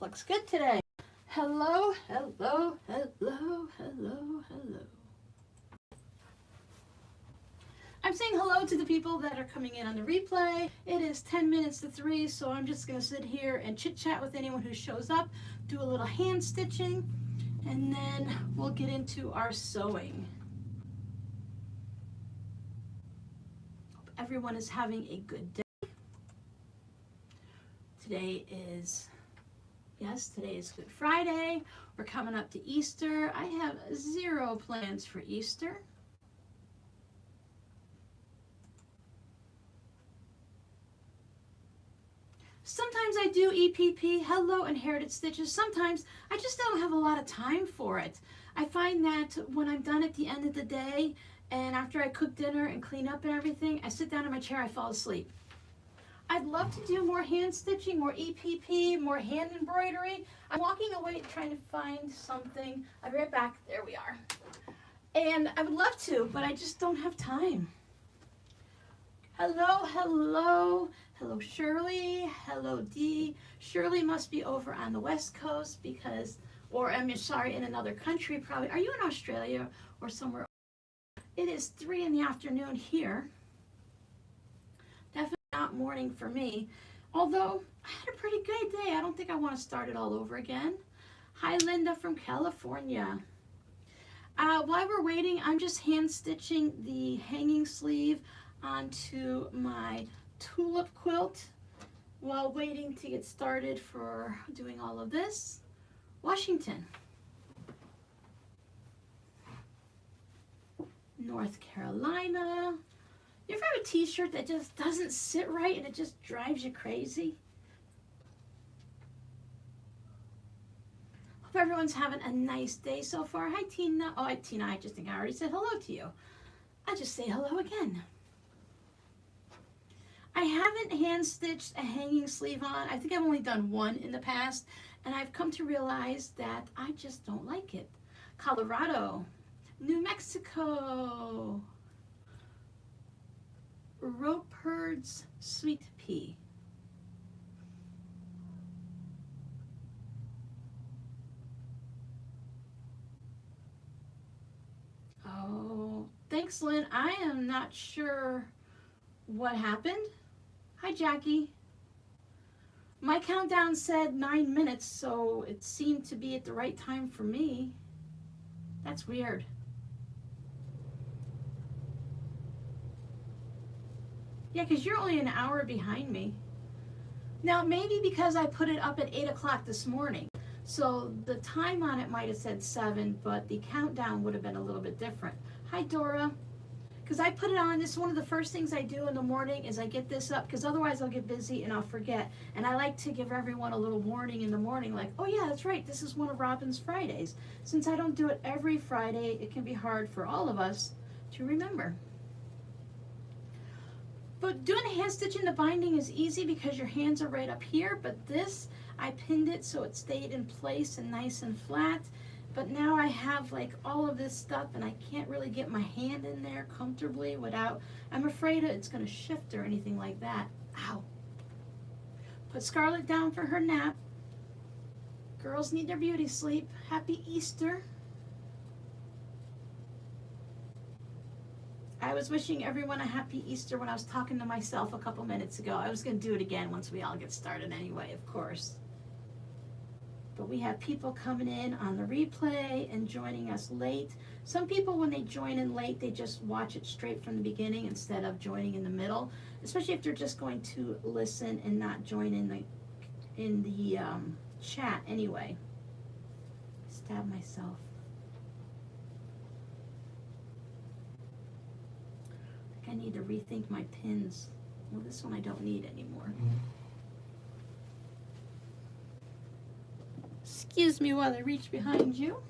Looks good today. Hello, hello, hello, hello, hello. I'm saying hello to the people that are coming in on the replay. It is 10 minutes to 3, so I'm just going to sit here and chit-chat with anyone who shows up, do a little hand stitching, and then we'll get into our sewing. Hope everyone is having a good day. Today is Good Friday. We're coming up to Easter. I have 0 plans for Easter. Sometimes I do EPP, Hello Inherited Stitches. Sometimes I just don't have a lot of time for it. I find that when I'm done at the end of the day and after I cook dinner and clean up and everything, I sit down in my chair, I fall asleep. I'd love to do more hand stitching, more EPP, more hand embroidery. I'm walking away trying to find something. I'll be right back. There we are. And I would love to, but I just don't have time. Hello, hello. Hello, Shirley. Hello, Dee. Shirley must be over on the West Coast because, or I'm sorry, in another country probably. Are you in Australia or somewhere? It is 3 in the afternoon here. Definitely not morning for me. Although, I had a pretty good day. I don't think I want to start it all over again. Hi, Linda from California. While we're waiting, I'm just hand stitching the hanging sleeve onto my Tulip quilt while waiting to get started for doing all of this. Washington, North Carolina. You ever have a t-shirt that just doesn't sit right and it just drives you crazy? Hope everyone's having a nice day so far. Hi, Tina. Oh, Tina, I just think I already said hello to you. I'll just say hello again. I haven't hand stitched a hanging sleeve on. I think I've only done one in the past, and I've come to realize that I just don't like it. Colorado, New Mexico, Roper's Sweet Pea. Oh, thanks, Lynn. I am not sure what happened. Hi, Jackie. My countdown said 9 minutes, so it seemed to be at the right time for me. That's weird. Yeah, because you're only an hour behind me. Now, maybe because I put it up at 8 o'clock this morning. So the time on it might have said 7, but the countdown would have been a little bit different. Hi, Dora. Because I put it on, this is one of the first things I do in the morning is I get this up, because otherwise I'll get busy and I'll forget. And I like to give everyone a little warning in the morning, like, oh yeah, that's right, this is one of Robin's Fridays. Since I don't do it every Friday, it can be hard for all of us to remember. But doing hand stitching the binding is easy because your hands are right up here, but this, I pinned it so it stayed in place and nice and flat. But now I have like all of this stuff and I can't really get my hand in there comfortably without, I'm afraid it's gonna shift or anything like that. Ow. Put Scarlett down for her nap. Girls need their beauty sleep. Happy Easter. I was wishing everyone a happy Easter when I was talking to myself a couple minutes ago. I was gonna do it again once we all get started anyway, of course. But we have people coming in on the replay and joining us late. Some people, when they join in late, they just watch it straight from the beginning instead of joining in the middle, especially if they're just going to listen and not join in the chat anyway. Stab myself. I think I need to rethink my pins. Well, this one I don't need anymore. Excuse me while I reach behind you.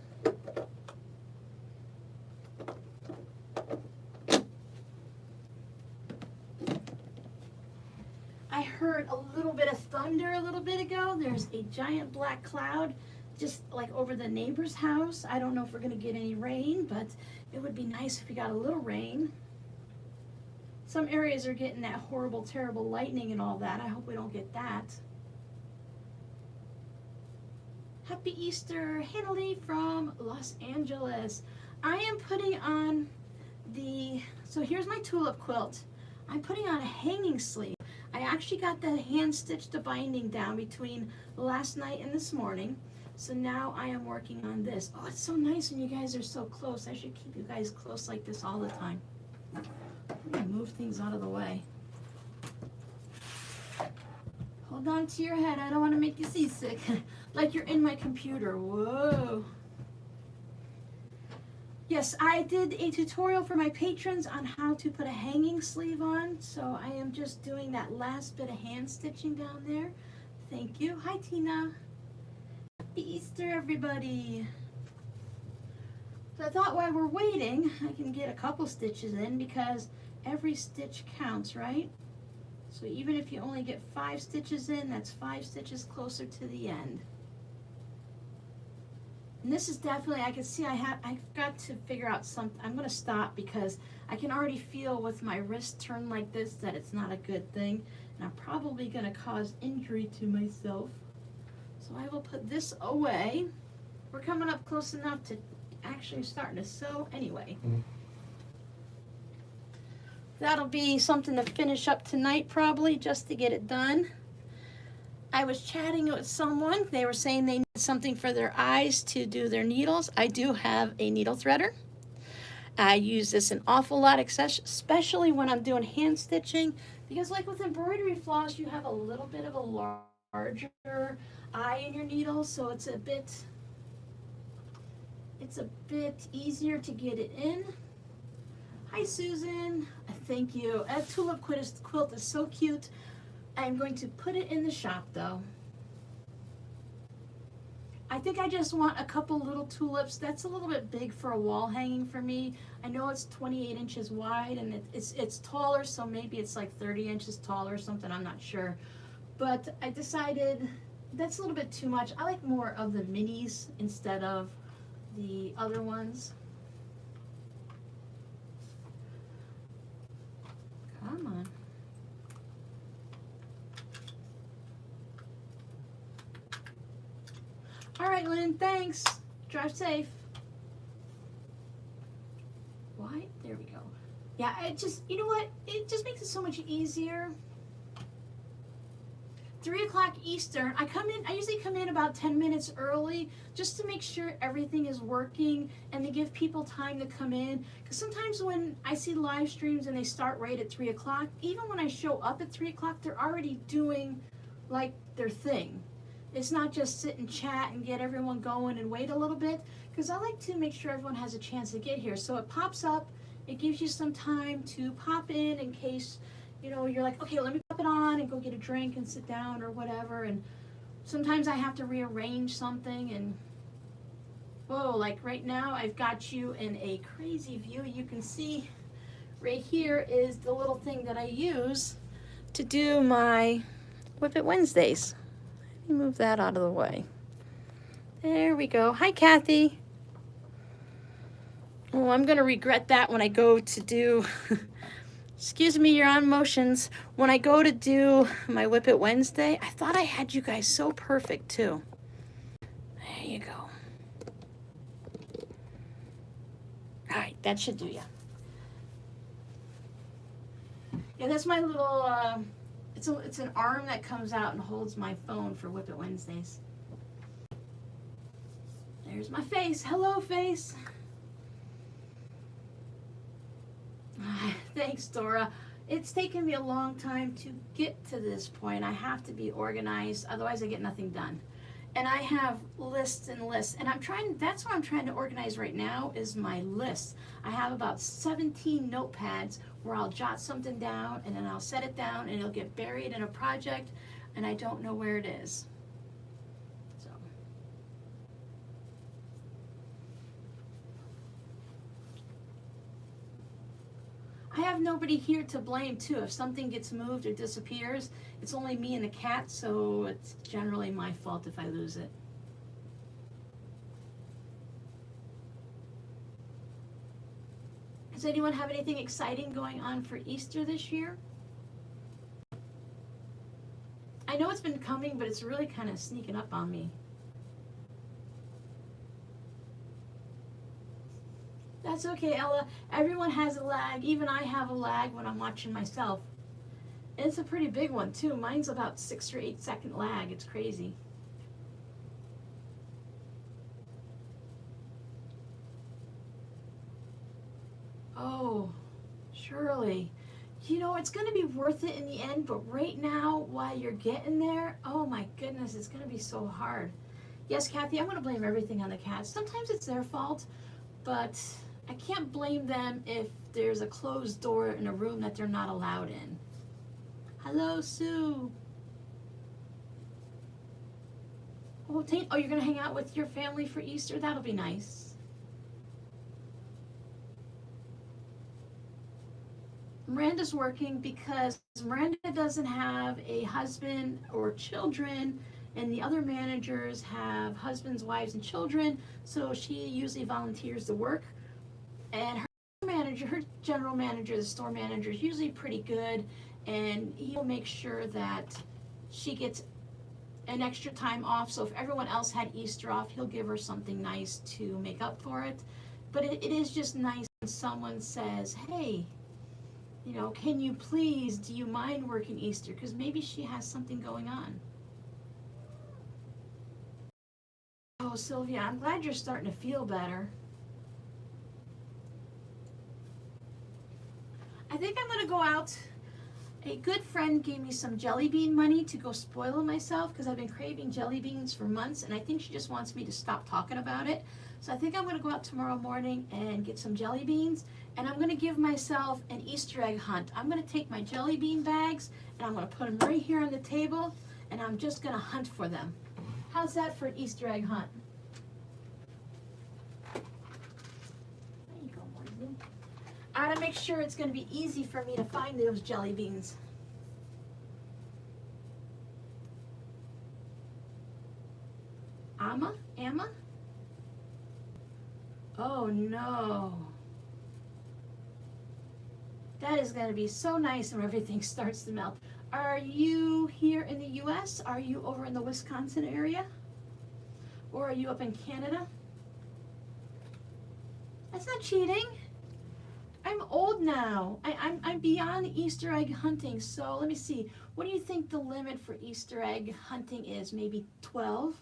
I heard a little bit of thunder a little bit ago. There's a giant black cloud just like over the neighbor's house. I don't know if we're gonna get any rain, but it would be nice if we got a little rain. Some areas are getting that horrible, terrible lightning and all that. I hope we don't get that. Happy Easter, Hannah from Los Angeles. I am putting on so here's my tulip quilt. I'm putting on a hanging sleeve. I actually got the hand stitched the binding down between last night and this morning. So now I am working on this. Oh, it's so nice when you guys are so close. I should keep you guys close like this all the time. I'm gonna move things out of the way. Hold on to your head. I don't want to make you seasick. Like you're in my computer. Whoa. Yes, I did a tutorial for my patrons on how to put a hanging sleeve on. So I am just doing that last bit of hand stitching down there. Thank you. Hi, Tina. Happy Easter, everybody. So I thought while we're waiting, I can get a couple stitches in because every stitch counts, right? So even if you only get 5 stitches in, that's 5 stitches closer to the end. And this is definitely, I can see I've got to figure out something. I'm going to stop because I can already feel with my wrist turned like this that it's not a good thing. And I'm probably going to cause injury to myself. So I will put this away. We're coming up close enough to actually starting to sew anyway. That'll be something to finish up tonight probably, just to get it done. I was chatting with someone. They were saying they need something for their eyes to do their needles. I do have a needle threader. I use this an awful lot, especially when I'm doing hand stitching, because like with embroidery floss, you have a little bit of a larger eye in your needle, so it's a bit easier to get it in. Hi, Susan. Thank you. That tulip quilt is so cute. I'm going to put it in the shop though. I think I just want a couple little tulips. That's a little bit big for a wall hanging for me. I know it's 28 inches wide and it's taller, so maybe it's like 30 inches tall or something, I'm not sure. But I decided that's a little bit too much. I like more of the minis instead of the other ones. Come on. All right, Lynn, thanks. Drive safe. Why? There we go. Yeah, it just, you know what? It just makes it so much easier. 3 o'clock Eastern. I usually come in about 10 minutes early just to make sure everything is working and to give people time to come in. Because sometimes when I see live streams and they start right at 3 o'clock, even when I show up at 3 o'clock, they're already doing like their thing. It's not just sit and chat and get everyone going and wait a little bit, because I like to make sure everyone has a chance to get here. So it pops up, it gives you some time to pop in case, you know, you're like, okay, let me pop it on and go get a drink and sit down or whatever. And sometimes I have to rearrange something and, whoa, like right now I've got you in a crazy view. You can see right here is the little thing that I use to do my Whip It Wednesdays. Let me move that out of the way. There we go. Hi, Kathy. Oh, I'm going to regret that when I go to do, excuse me, you're on motions. When I go to do my Whip It Wednesday, I thought I had you guys so perfect too. There you go. All right, that should do ya. Yeah, that's my little, it's an arm that comes out and holds my phone for Whip It Wednesdays. There's my face. Hello, face. Thanks, Dora. It's taken me a long time to get to this point. I have to be organized, otherwise I get nothing done. And I have lists and lists, and that's what I'm trying to organize right now is my lists. I have about 17 notepads where I'll jot something down and then I'll set it down and it'll get buried in a project and I don't know where it is. So. I have nobody here to blame too. If something gets moved or disappears, it's only me and the cat, so it's generally my fault if I lose it. Does anyone have anything exciting going on for Easter this year? I know it's been coming, but it's really kind of sneaking up on me. That's okay, Ella. Everyone has a lag. Even I have a lag when I'm watching myself. It's a pretty big one too. Mine's about 6 or 8 second lag. It's crazy. Oh, Shirley. You know, it's going to be worth it in the end, but right now, while you're getting there, oh my goodness, it's going to be so hard. Yes, Kathy, I'm going to blame everything on the cats. Sometimes it's their fault, but I can't blame them if there's a closed door in a room that they're not allowed in. Hello, Sue. Oh, you're going to hang out with your family for Easter? That'll be nice. Miranda's working because Miranda doesn't have a husband or children, and the other managers have husbands, wives, and children, so she usually volunteers to work. And her general manager, the store manager, is usually pretty good, and he'll make sure that she gets an extra time off. So if everyone else had Easter off, he'll give her something nice to make up for it. But it is just nice when someone says, hey, you know, can you please, do you mind working Easter? Because maybe she has something going on. Oh, Sylvia, I'm glad you're starting to feel better. I think I'm going to go out. A good friend gave me some jelly bean money to go spoil myself because I've been craving jelly beans for months, and I think she just wants me to stop talking about it. So I think I'm going to go out tomorrow morning and get some jelly beans, and I'm going to give myself an Easter egg hunt. I'm going to take my jelly bean bags, and I'm going to put them right here on the table, and I'm just going to hunt for them. How's that for an Easter egg hunt? There you go, Morgan. I gotta make sure it's gonna be easy for me to find those jelly beans. Amma? Oh no. That is gonna be so nice when everything starts to melt. Are you here in the US? Are you over in the Wisconsin area? Or are you up in Canada? That's not cheating. I'm old now. I'm beyond Easter egg hunting. So let me see. What do you think the limit for Easter egg hunting is? Maybe 12?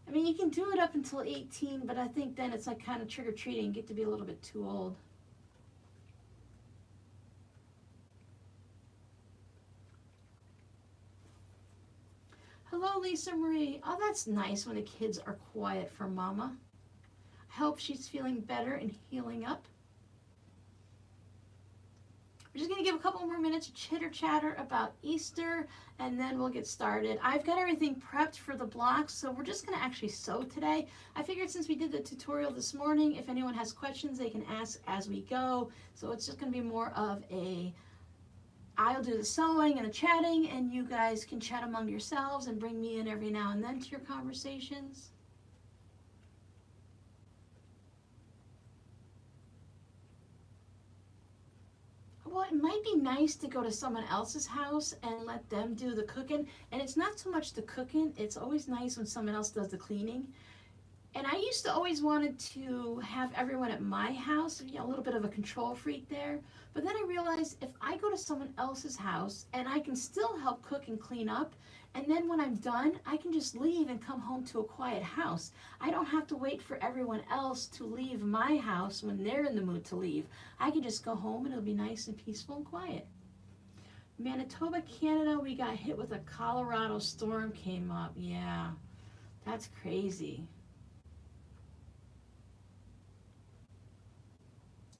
I mean, you can do it up until 18, but I think then it's like kind of trick-or-treating and get to be a little bit too old. Hello, Lisa Marie. Oh, that's nice when the kids are quiet for Mama. I hope she's feeling better and healing up. We're just going to give a couple more minutes of chitter-chatter about Easter, and then we'll get started. I've got everything prepped for the blocks, so we're just going to actually sew today. I figured since we did the tutorial this morning, if anyone has questions, they can ask as we go. So it's just going to be more of a, I'll do the sewing and the chatting, and you guys can chat among yourselves and bring me in every now and then to your conversations. Well, it might be nice to go to someone else's house and let them do the cooking. And it's not so much the cooking, it's always nice when someone else does the cleaning. And I used to always wanted to have everyone at my house, you know, a little bit of a control freak there. But then I realized if I go to someone else's house and I can still help cook and clean up, and then when I'm done, I can just leave and come home to a quiet house. I don't have to wait for everyone else to leave my house when they're in the mood to leave. I can just go home and it'll be nice and peaceful and quiet. Manitoba, Canada, we got hit with a Colorado storm came up. Yeah, that's crazy.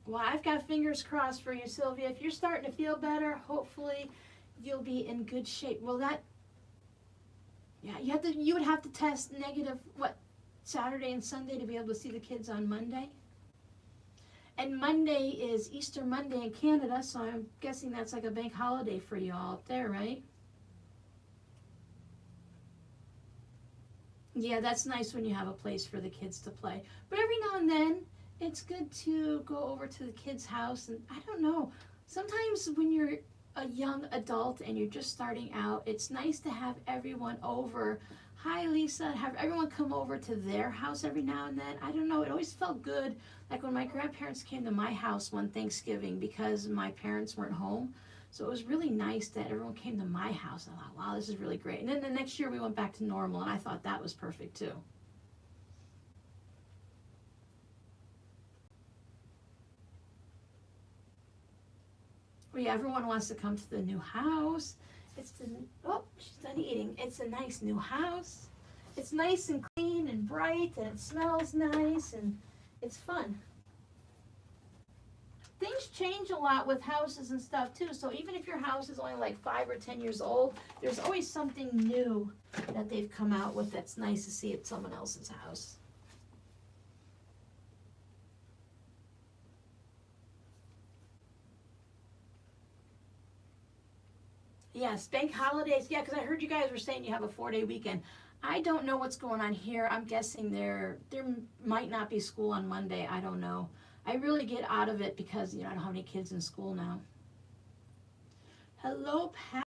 Well, I've got fingers crossed for you, Sylvia. If you're starting to feel better, hopefully you'll be in good shape. Well, you would have to test negative, what, Saturday and Sunday to be able to see the kids on Monday? And Monday is Easter Monday in Canada, so I'm guessing that's like a bank holiday for you all up there, right? Yeah, that's nice when you have a place for the kids to play. But every now and then, it's good to go over to the kids' house, and I don't know, sometimes when you're a young adult and you're just starting out, it's nice to have everyone over. Hi Lisa, have everyone come over to their house every now and then. I don't know, it always felt good, like when my grandparents came to my house one Thanksgiving because my parents weren't home. So it was really nice that everyone came to my house. I thought, wow, this is really great. And then the next year we went back to normal, and I thought that was perfect too. Well, yeah, everyone wants to come to the new house. It's the, oh, she's done eating. It's a nice new house. It's nice and clean and bright, and it smells nice, and it's fun. Things change a lot with houses and stuff too. So even if your house is only like 5 or 10 years old, there's always something new that they've come out with that's nice to see at someone else's house. Yes, bank holidays. Yeah, because I heard you guys were saying you have a 4-day weekend. I don't know what's going on here. I'm guessing there might not be school on Monday. I don't know. I really get out of it because, I don't have any kids in school now. Hello, Pat.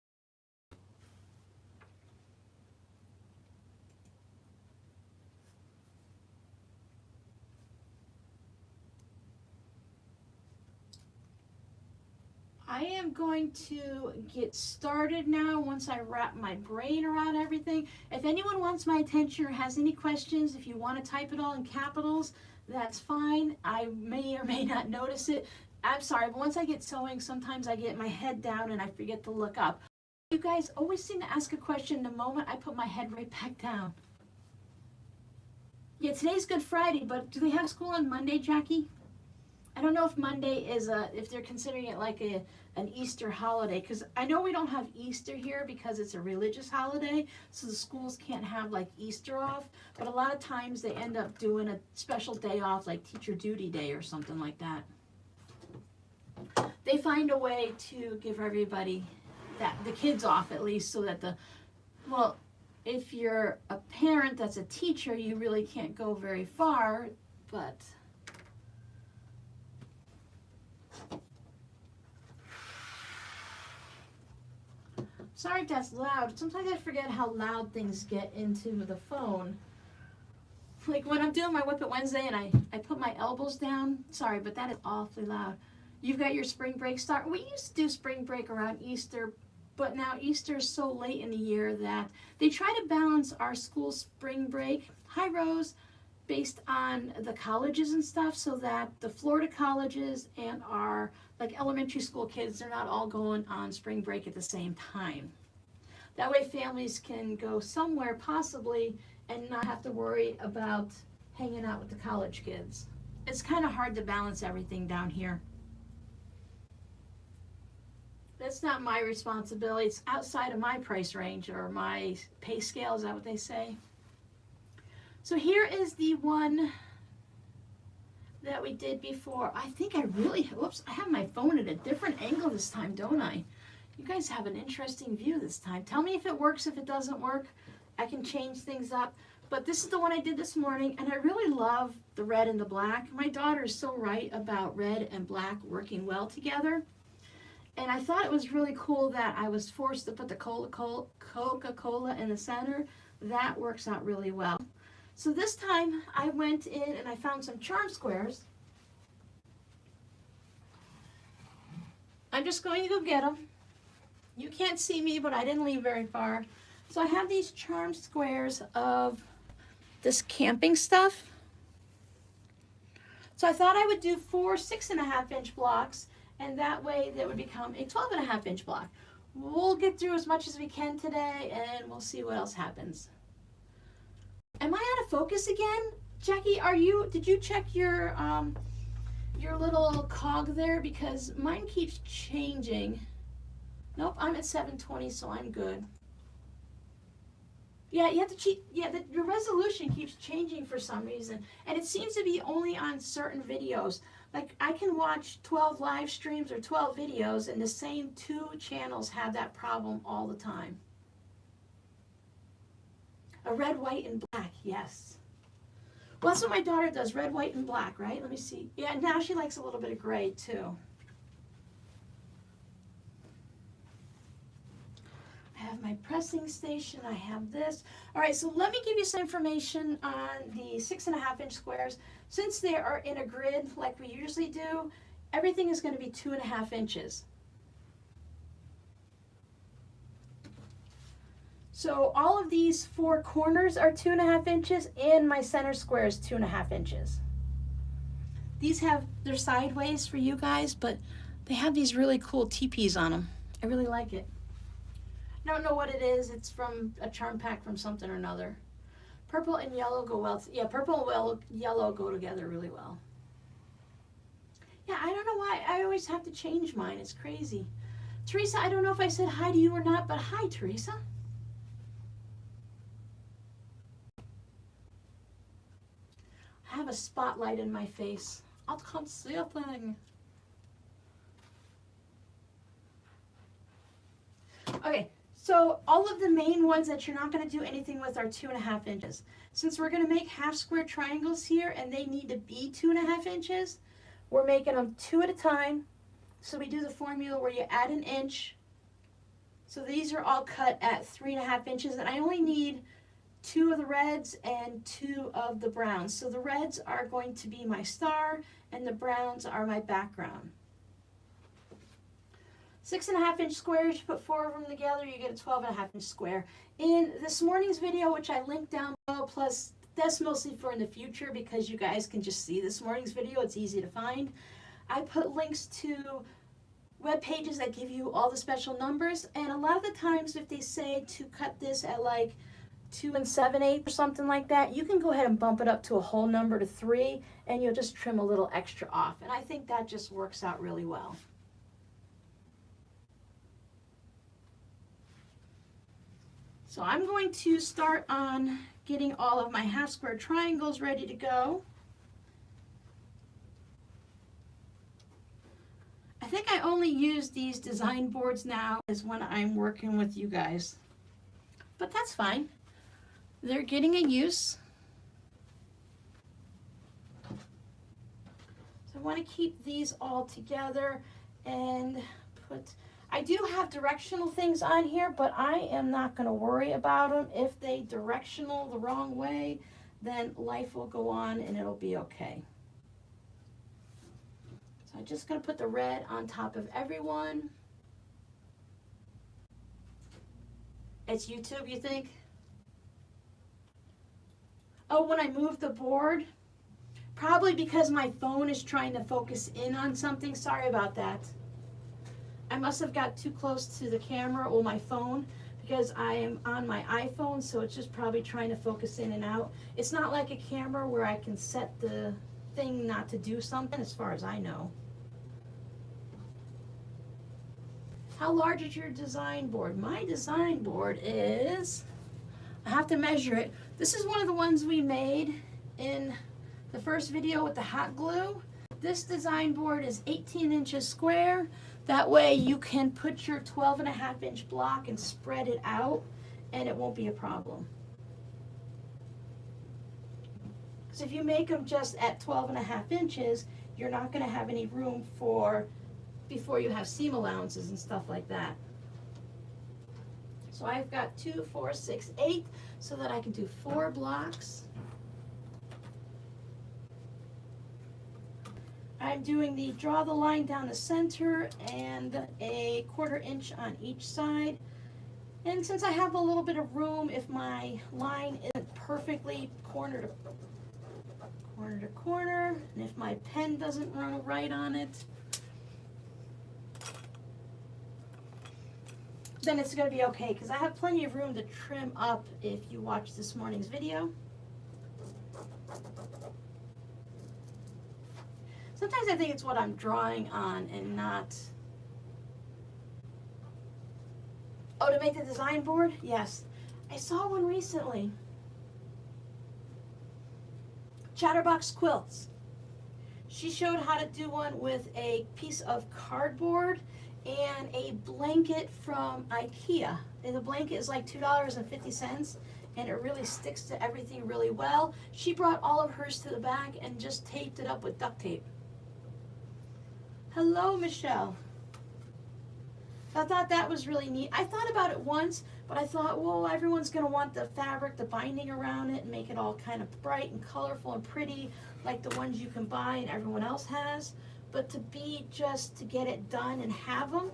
I am going to get started now once I wrap my brain around everything. If anyone wants my attention or has any questions, if you want to type it all in capitals, that's fine. I may or may not notice it. I'm sorry, but once I get sewing, sometimes I get my head down and I forget to look up. You guys always seem to ask a question the moment I put my head right back down. Yeah, today's Good Friday, but do they have school on Monday, Jackie? I don't know if Monday is if they're considering it like an Easter holiday, because I know we don't have Easter here because it's a religious holiday, so the schools can't have like Easter off, but a lot of times they end up doing a special day off like Teacher Duty Day or something like that. They find a way to give everybody the kids off at least, so that well, if you're a parent that's a teacher, you really can't go very far, but sorry if that's loud. Sometimes I forget how loud things get into the phone. Like when I'm doing my Whip It Wednesday and I put my elbows down. Sorry, but that is awfully loud. You've got your spring break start. We used to do spring break around Easter, but now Easter is so late in the year that they try to balance our school spring break, hi Rose, based on the colleges and stuff, so that the Florida colleges and our like elementary school kids, they're not all going on spring break at the same time. That way families can go somewhere possibly and not have to worry about hanging out with the college kids. It's kind of hard to balance everything down here. That's not my responsibility. It's outside of my price range or my pay scale. Is that what they say? So here is the one that we did before. I think I really, whoops, I have my phone at a different angle this time, don't I? You guys have an interesting view this time. Tell me if it works. If it doesn't work, I can change things up. But this is the one I did this morning, and I really love the red and the black. My daughter is so right about red and black working well together. And I thought it was really cool that I was forced to put the Coca-Cola in the center. That works out really well. So this time I went in and I found some charm squares. I'm just going to go get them. You can't see me, but I didn't leave very far. So I have these charm squares of this camping stuff. So I thought I would do 4 6.5-inch blocks, and that way that would become a 12.5-inch block. We'll get through as much as we can today, and we'll see what else happens. Am I out of focus again? Jackie, did you check your little cog there? Because mine keeps changing. Nope, I'm at 720, so I'm good. Yeah, you have to cheat. Yeah, your resolution keeps changing for some reason. And it seems to be only on certain videos. Like I can watch 12 live streams or 12 videos, and the same 2 channels have that problem all the time. A red, white, and black, yes. Well, that's what my daughter does, red, white, and black, right? Let me see. Yeah, now she likes a little bit of gray, too. I have my pressing station, I have this. All right, so let me give you some information on the 6.5-inch squares. Since they are in a grid like we usually do, everything is going to be 2.5 inches. So all of these 4 corners are 2.5 inches, and my center square is 2.5 inches. These have, they're sideways for you guys, but they have these really cool teepees on them. I really like it. I don't know what it is. It's from a charm pack from something or another. Purple and yellow go well. Yeah, purple and yellow go together really well. Yeah, I don't know why I always have to change mine. It's crazy. Teresa, I don't know if I said hi to you or not, but hi, Teresa. I have a spotlight in my face. I can't see a thing. Okay, so all of the main ones that you're not going to do anything with are 2.5 inches. Since we're going to make half square triangles here and they need to be 2.5 inches, we're making them 2 at a time. So we do the formula where you add an inch. So these are all cut at 3.5 inches, and I only need 2 of the reds and 2 of the browns. So the reds are going to be my star and the browns are my background. 6.5-inch squares, you put 4 of them together, you get a 12.5-inch square. In this morning's video, which I linked down below, plus that's mostly for in the future because you guys can just see this morning's video, it's easy to find. I put links to web pages that give you all the special numbers, and a lot of the times if they say to cut this at like 2 7/8 or something like that, you can go ahead and bump it up to a whole number to 3 and you'll just trim a little extra off, and I think that just works out really well. So I'm going to start on getting all of my half square triangles ready to go. I think I only use these design boards now is when I'm working with you guys, but that's fine. They're getting a use. So I want to keep these all together and put, I do have directional things on here, but I am not going to worry about them. If they directional the wrong way, then life will go on and it'll be okay. So I'm just going to put the red on top of everyone. It's YouTube, you think? Oh, when I move the board, probably because my phone is trying to focus in on something. Sorry about that. I must have got too close to the camera or my phone because I am on my iPhone, so it's just probably trying to focus in and out. It's not like a camera where I can set the thing not to do something, as far as I know. How large is your design board? My design board is, I have to measure it. This is one of the ones we made in the first video with the hot glue. This design board is 18 inches square. That way you can put your 12.5-inch block and spread it out and it won't be a problem. Because if you make them just at 12.5 inches, you're not going to have any room for, before you have seam allowances and stuff like that. So I've got 2, 4, 6, 8 so that I can do 4 blocks. I'm doing the draw the line down the center and a 1/4 inch on each side. And since I have a little bit of room, if my line isn't perfectly corner to corner, and if my pen doesn't run right on it, then it's going to be okay because I have plenty of room to trim up if you watch this morning's video. Sometimes I think it's what I'm drawing on and not... Oh, to make the design board? Yes. I saw one recently. Chatterbox Quilts. She showed how to do one with a piece of cardboard and a blanket from IKEA. And the blanket is like $2.50 and it really sticks to everything really well. She brought all of hers to the back and just taped it up with duct tape. Hello, Michelle. I thought that was really neat. I thought about it once, but I thought, well, everyone's going to want the fabric, the binding around it, and make it all kind of bright and colorful and pretty, like the ones you can buy and everyone else has. But to be just to get it done and have them,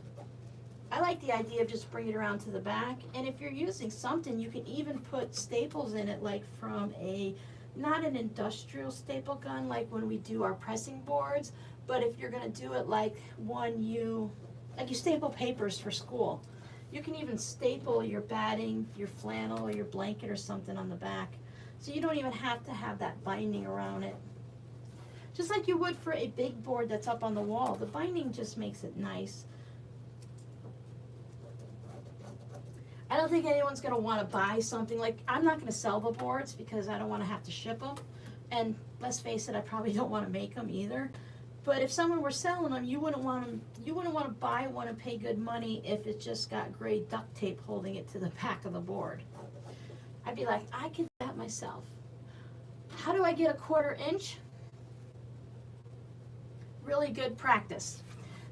I like the idea of just bringing it around to the back. And if you're using something, you can even put staples in it, like from a, not an industrial staple gun, like when we do our pressing boards, but if you're going to do it like one you staple papers for school. You can even staple your batting, your flannel, or your blanket or something on the back. So you don't even have to have that binding around it. Just like you would for a big board that's up on the wall. The binding just makes it nice. I don't think anyone's going to want to buy something like, I'm not going to sell the boards because I don't want to have to ship them. And let's face it, I probably don't want to make them either. But if someone were selling them, you wouldn't want to buy one and pay good money if it just got gray duct tape holding it to the back of the board. I'd be like, I could do that myself. How do I get a 1/4 inch? Really good practice.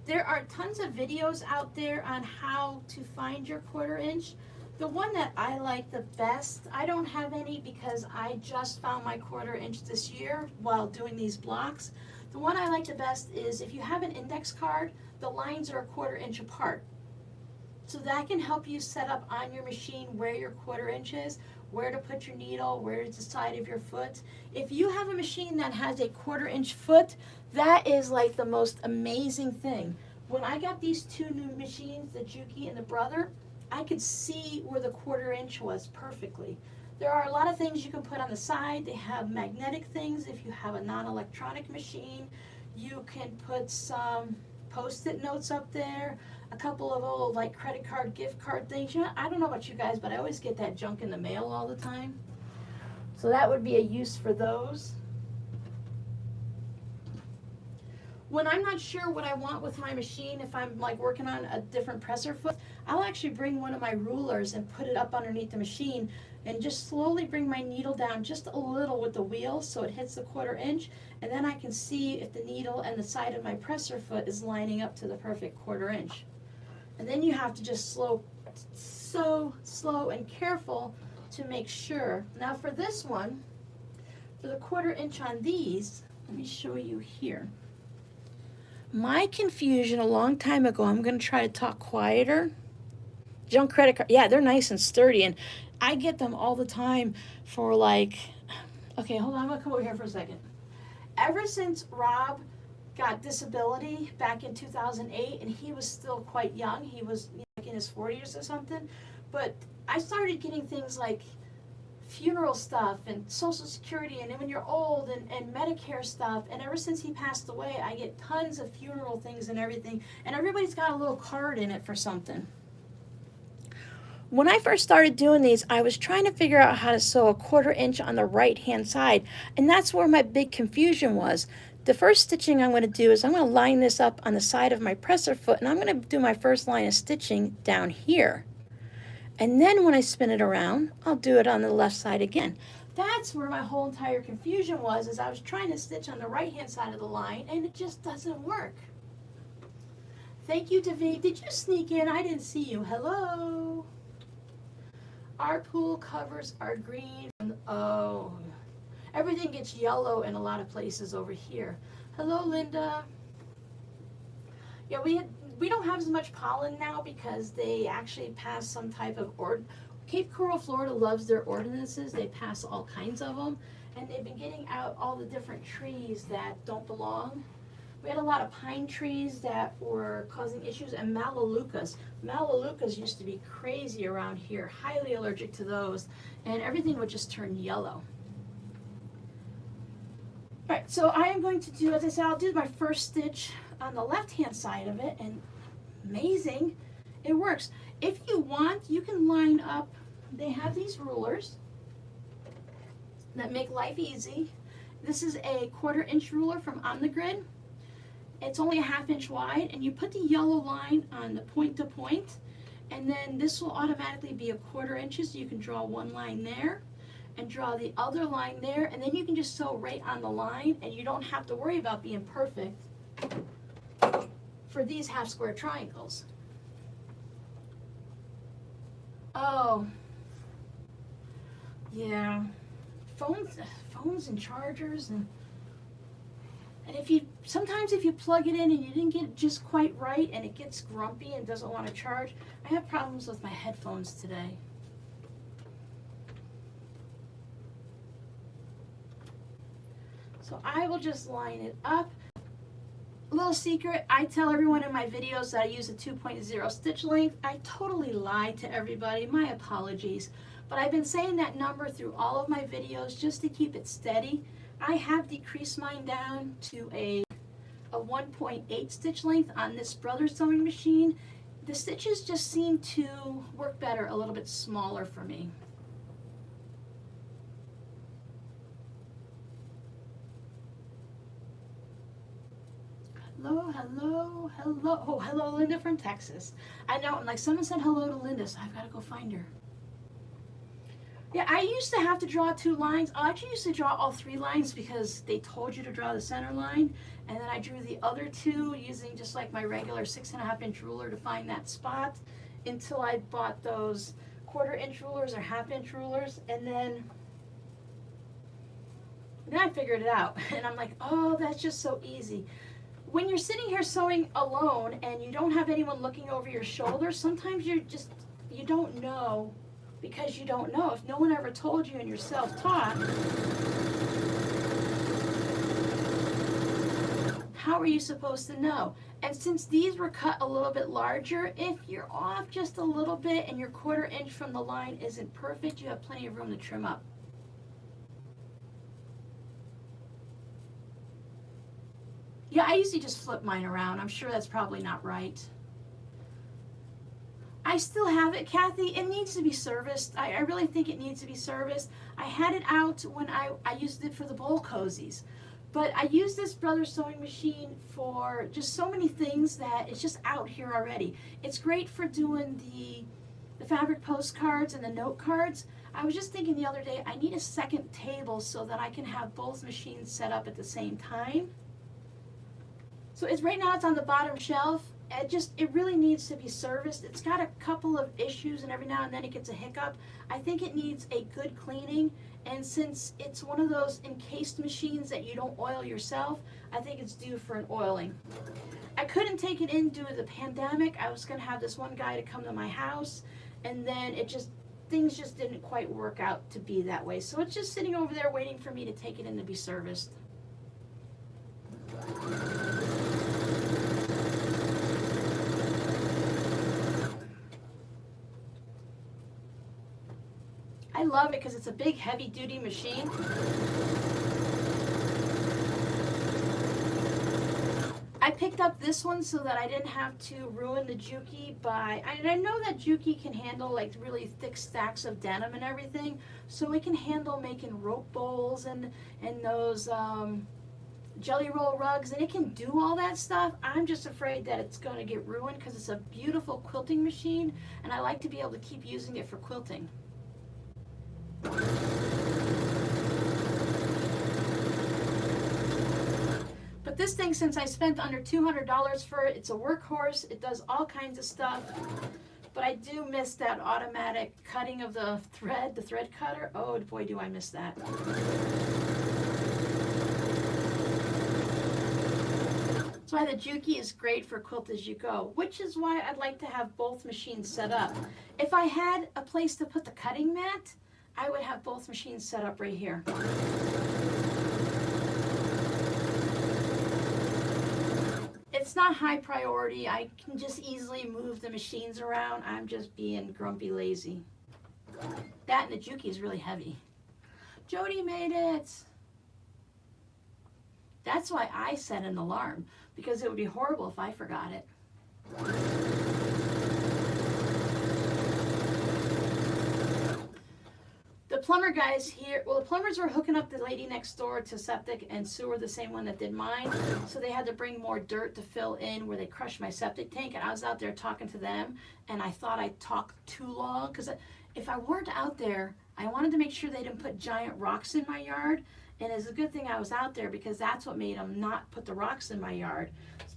There are tons of videos out there on how to find your 1/4 inch. The one that I like the best, I don't have any because I just found my 1/4 inch this year while doing these blocks. The one I like the best is if you have an index card, the lines are a 1/4 inch apart. So that can help you set up on your machine where your 1/4 inch is, where to put your needle, where is the side of your foot. If you have a machine that has a 1/4 inch foot, that is like the most amazing thing. When I got these two new machines, the Juki and the Brother, I could see where the 1/4 inch was perfectly. There are a lot of things you can put on the side. They have magnetic things. If you have a non-electronic machine, you can put some Post-it notes up there, a couple of old like credit card, gift card things. You know, I don't know about you guys, but I always get that junk in the mail all the time. So that would be a use for those. When I'm not sure what I want with my machine, if I'm like working on a different presser foot, I'll actually bring one of my rulers and put it up underneath the machine and just slowly bring my needle down just a little with the wheel so it hits the 1/4 inch, and then I can see if the needle and the side of my presser foot is lining up to the perfect 1/4 inch. And then you have to just so slow and careful to make sure. Now for this one, for the 1/4 inch on these, let me show you here. My confusion a long time ago, I'm going to try to talk quieter. Junk credit card, yeah, they're nice and sturdy, and I get them all the time for like, okay, hold on, I'm going to come over here for a second. Ever since Rob got disability back in 2008, and he was still quite young, he was like in his 40s or something, but I started getting things like funeral stuff and Social Security, and when you're old, and Medicare stuff, and ever since he passed away, I get tons of funeral things and everything, and everybody's got a little card in it for something. When I first started doing these, I was trying to figure out how to sew a 1/4 inch on the right hand side, and that's where my big confusion was. The first stitching I'm going to do is I'm going to line this up on the side of my presser foot, and I'm going to do my first line of stitching down here. And then when I spin it around, I'll do it on the left side again. That's where my whole entire confusion was, is I was trying to stitch on the right-hand side of the line, and it just doesn't work. Thank you, David. Did you sneak in? I didn't see you. Hello. Our pool covers are green. Oh, everything gets yellow in a lot of places over here. Hello, Linda. Yeah, we don't have as much pollen now because they actually pass some type of Cape Coral, Florida loves their ordinances. They pass all kinds of them, and they've been getting out all the different trees that don't belong. We had a lot of pine trees that were causing issues, and melaleucas. Melaleucas used to be crazy around here, highly allergic to those, and everything would just turn yellow. All right, so I am going to do, as I said, I'll do my first stitch on the left-hand side of it, and amazing, it works. If you want, you can line up, they have these rulers that make life easy. This is a 1/4 inch ruler from On the Grid. It's only a 1/2 inch wide, and you put the yellow line on the point to point, and then this will automatically be a 1/4 inches, so you can draw one line there and draw the other line there, and then you can just sew right on the line, and you don't have to worry about being perfect for these half square triangles. Oh, yeah. Phones and chargers and if you sometimes if you plug it in and you didn't get it just quite right and it gets grumpy and doesn't want to charge. I have problems with my headphones today. So I will just line it up. A little secret, I tell everyone in my videos that I use a 2.0 stitch length. I totally lie to everybody, my apologies. But I've been saying that number through all of my videos just to keep it steady. I have decreased mine down to a 1.8 stitch length on this Brothers sewing machine. The stitches just seem to work better a little bit smaller for me. Hello, hello, hello. Oh, hello, Linda from Texas. I know, and like someone said hello to Linda, so I've got to go find her. Yeah, I used to have to draw 2 lines. I actually used to draw all 3 lines because they told you to draw the center line. And then I drew the other 2 using just like my regular 6.5 inch ruler to find that spot until I bought those 1/4 inch rulers or 1/2 inch rulers. And then I figured it out. And I'm like, oh, that's just so easy. When you're sitting here sewing alone and you don't have anyone looking over your shoulder, sometimes you don't know because you don't know. If no one ever told you and you're self-taught, how are you supposed to know? And since these were cut a little bit larger, if you're off just a little bit and your 1/4 inch from the line isn't perfect, you have plenty of room to trim up. Yeah, I usually just flip mine around. I'm sure that's probably not right. I still have it, Kathy. It needs to be serviced. I really think it needs to be serviced. I had it out when I used it for the bowl cozies. But I use this Brothers sewing machine for just so many things that it's just out here already. It's great for doing the fabric postcards and the note cards. I was just thinking the other day, I need a second table so that I can have both machines set up at the same time. So right now it's on the bottom shelf. It really needs to be serviced. It's got a couple of issues and every now and then it gets a hiccup. I think it needs a good cleaning, and since it's one of those encased machines that you don't oil yourself, I think it's due for an oiling. I couldn't take it in due to the pandemic. I was going to have this one guy to come to my house, and then things just didn't quite work out to be that way. So it's just sitting over there waiting for me to take it in to be serviced. I love it because it's a big heavy duty machine. I picked up this one so that I didn't have to ruin the Juki and I know that Juki can handle like really thick stacks of denim and everything, so it can handle making rope bowls and those jelly roll rugs, and it can do all that stuff. I'm just afraid that it's going to get ruined because it's a beautiful quilting machine and I like to be able to keep using it for quilting. But this thing, since I spent under $200 for it, it's a workhorse. It does all kinds of stuff. But I do miss that automatic cutting of the thread cutter. Oh boy, do I miss that. That's why the Juki is great for quilt as you go, which is why I'd like to have both machines set up. If I had a place to put the cutting mat, I would have both machines set up right here. It's not high priority. I can just easily move the machines around. I'm just being grumpy lazy. That and the Juki is really heavy. Jody made it. That's why I set an alarm, because it would be horrible if I forgot it. The plumber guys here, well, the plumbers were hooking up the lady next door to septic and sewer, the same one that did mine. So they had to bring more dirt to fill in where they crushed my septic tank. And I was out there talking to them, and I thought I talked too long, because if I weren't out there, I wanted to make sure they didn't put giant rocks in my yard. And it's a good thing I was out there, because that's what made them not put the rocks in my yard.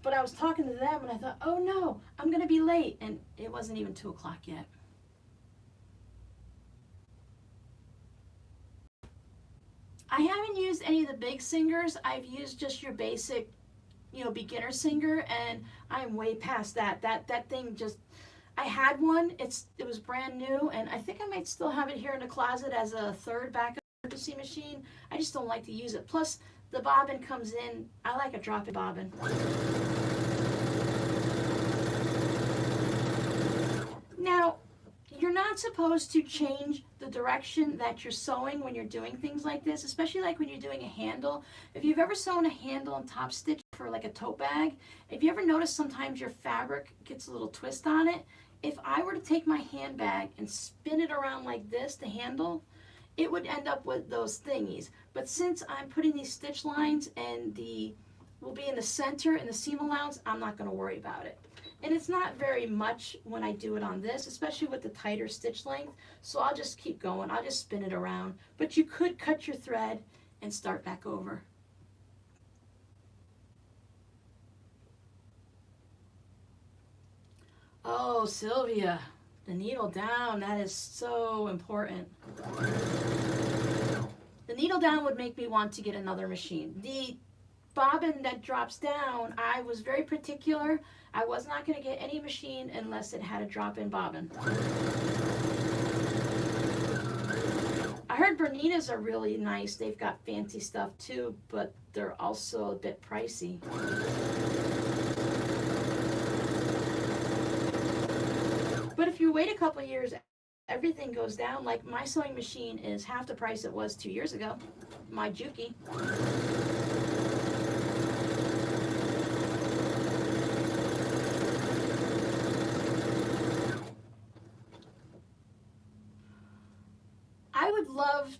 But I was talking to them and I thought, oh no, I'm going to be late. And it wasn't even 2 o'clock yet. I haven't used any of the big singers. I've used just your basic, you know, beginner singer, and I'm way past that. That thing just, I had one. It was brand new, and I think I might still have it here in the closet as a third backup emergency machine. I just don't like to use it. Plus, the bobbin comes in. I like a drop-in bobbin. Now, you're not supposed to change the direction that you're sewing when you're doing things like this, especially like when you're doing a handle. If you've ever sewn a handle and top stitch for like a tote bag, if you ever notice sometimes your fabric gets a little twist on it, if I were to take my handbag and spin it around like this, the handle, it would end up with those thingies. But since I'm putting these stitch lines and the will be in the center and the seam allowance, I'm not going to worry about it. And it's not very much when I do it on this, especially with the tighter stitch length. So I'll just keep going. I'll just spin it around. But you could cut your thread and start back over. Oh, Sylvia, the needle down, that is so important. The needle down would make me want to get another machine. The bobbin that drops down, I was very particular. I was not going to get any machine unless it had a drop-in bobbin. I heard Bernina's are really nice. They've got fancy stuff too, but they're also a bit pricey. But if you wait a couple of years, everything goes down. Like my sewing machine is half the price it was 2 years ago. My Juki. I would love,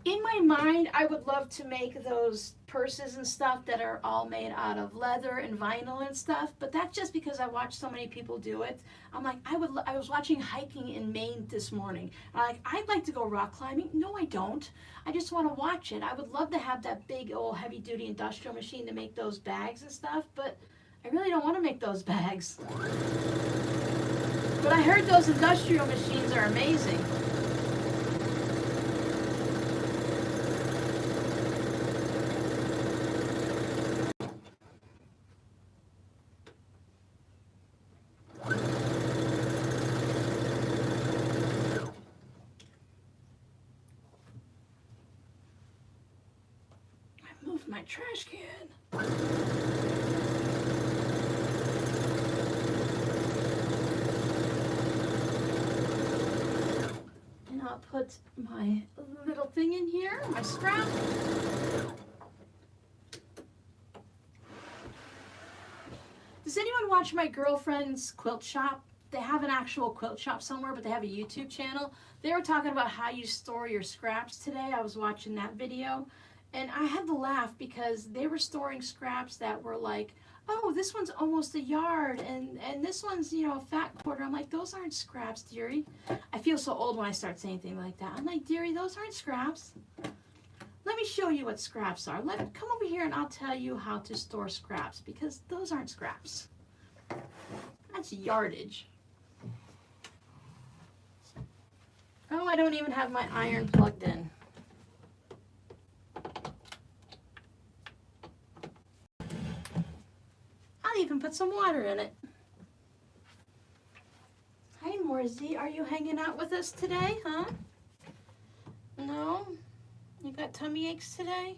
in my mind, I would love to make those purses and stuff that are all made out of leather and vinyl and stuff, but that's just because I watch so many people do it. I'm like, I was watching hiking in Maine this morning. I'm like, I'd like to go rock climbing. No, I don't. I just want to watch it. I would love to have that big old heavy duty industrial machine to make those bags and stuff, but I really don't want to make those bags. But I heard those industrial machines are amazing. My trash can. And I'll put my little thing in here, my scrap. Does anyone watch my girlfriend's quilt shop? They have an actual quilt shop somewhere, but they have a YouTube channel. They were talking about how you store your scraps today. I was watching that video. And I had to laugh because they were storing scraps that were like, oh, this one's almost a yard, and this one's, you know, a fat quarter. I'm like, those aren't scraps, dearie. I feel so old when I start saying things like that. I'm like, dearie, those aren't scraps. Let me show you what scraps are. Come over here and I'll tell you how to store scraps, because those aren't scraps. That's yardage. Oh, I don't even have my iron plugged in. Even put some water in it. Hi, Morzy, are you hanging out with us today, huh? No? You got tummy aches today?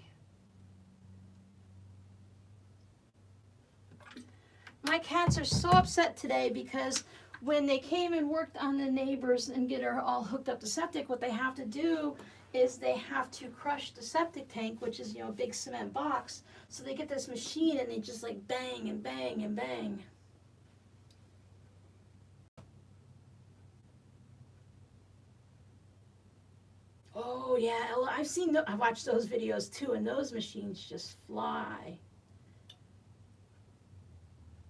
My cats are so upset today because when they came and worked on the neighbors and get her all hooked up to septic, what they have to do is they have to crush the septic tank, which is, you know, a big cement box. So they get this machine and they just like bang and bang and bang. Oh yeah, I watched those videos too, and those machines just fly.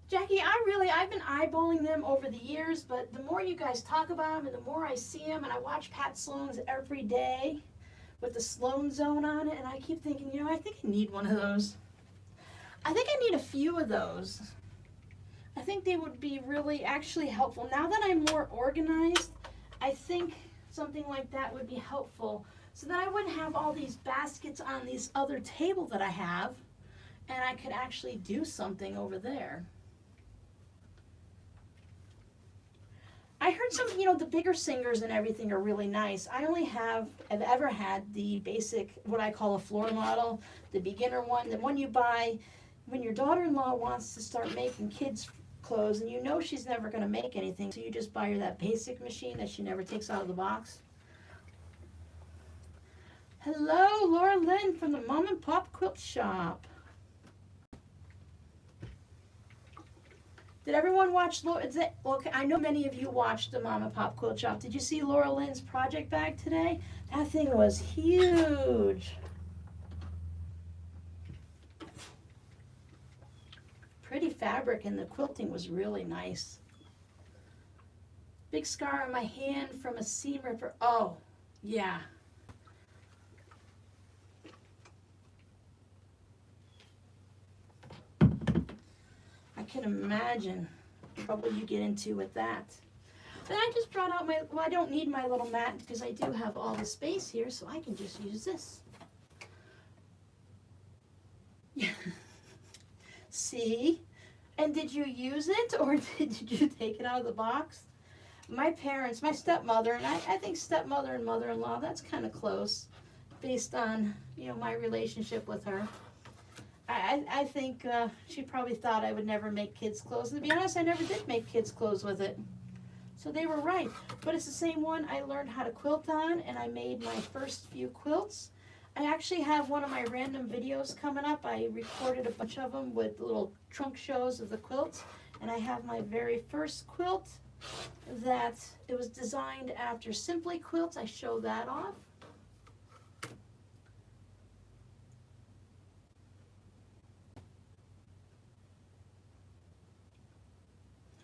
Jackie, I've been eyeballing them over the years, but the more you guys talk about them and the more I see them, and I watch Pat Sloan's every day with the Sloan Zone on it, and I keep thinking, you know, I think I need one of those. I think I need a few of those. I think they would be really actually helpful. Now that I'm more organized, I think something like that would be helpful So then I wouldn't have all these baskets on this other table that I have, and I could actually do something over there. I heard some, the bigger singers and everything are really nice. I only have ever had the basic, what I call a floor model, the beginner one, the one you buy when your daughter-in-law wants to start making kids clothes and you know she's never going to make anything, so you just buy her that basic machine that she never takes out of the box. Hello, Laura Lynn from the Mom and Pop Quilt Shop. Did everyone watch okay, I know many of you watched the Mom and Pop Quilt Shop. Did you see Laura Lynn's project bag today? That thing was huge. Pretty fabric, and the quilting was really nice. Big scar on my hand from a seam ripper. Oh, yeah. I can imagine the trouble you get into with that. But I just brought out well, I don't need my little mat because I do have all the space here, so I can just use this. See? And did you use it, or did you take it out of the box? My parents, my stepmother, and I think stepmother and mother-in-law, that's kind of close based on, my relationship with her. I think she probably thought I would never make kids' clothes. And to be honest, I never did make kids' clothes with it. So they were right. But it's the same one I learned how to quilt on, and I made my first few quilts. I actually have one of my random videos coming up. I recorded a bunch of them with little trunk shows of the quilts. And I have my very first quilt that it was designed after Simply Quilts. I show that off.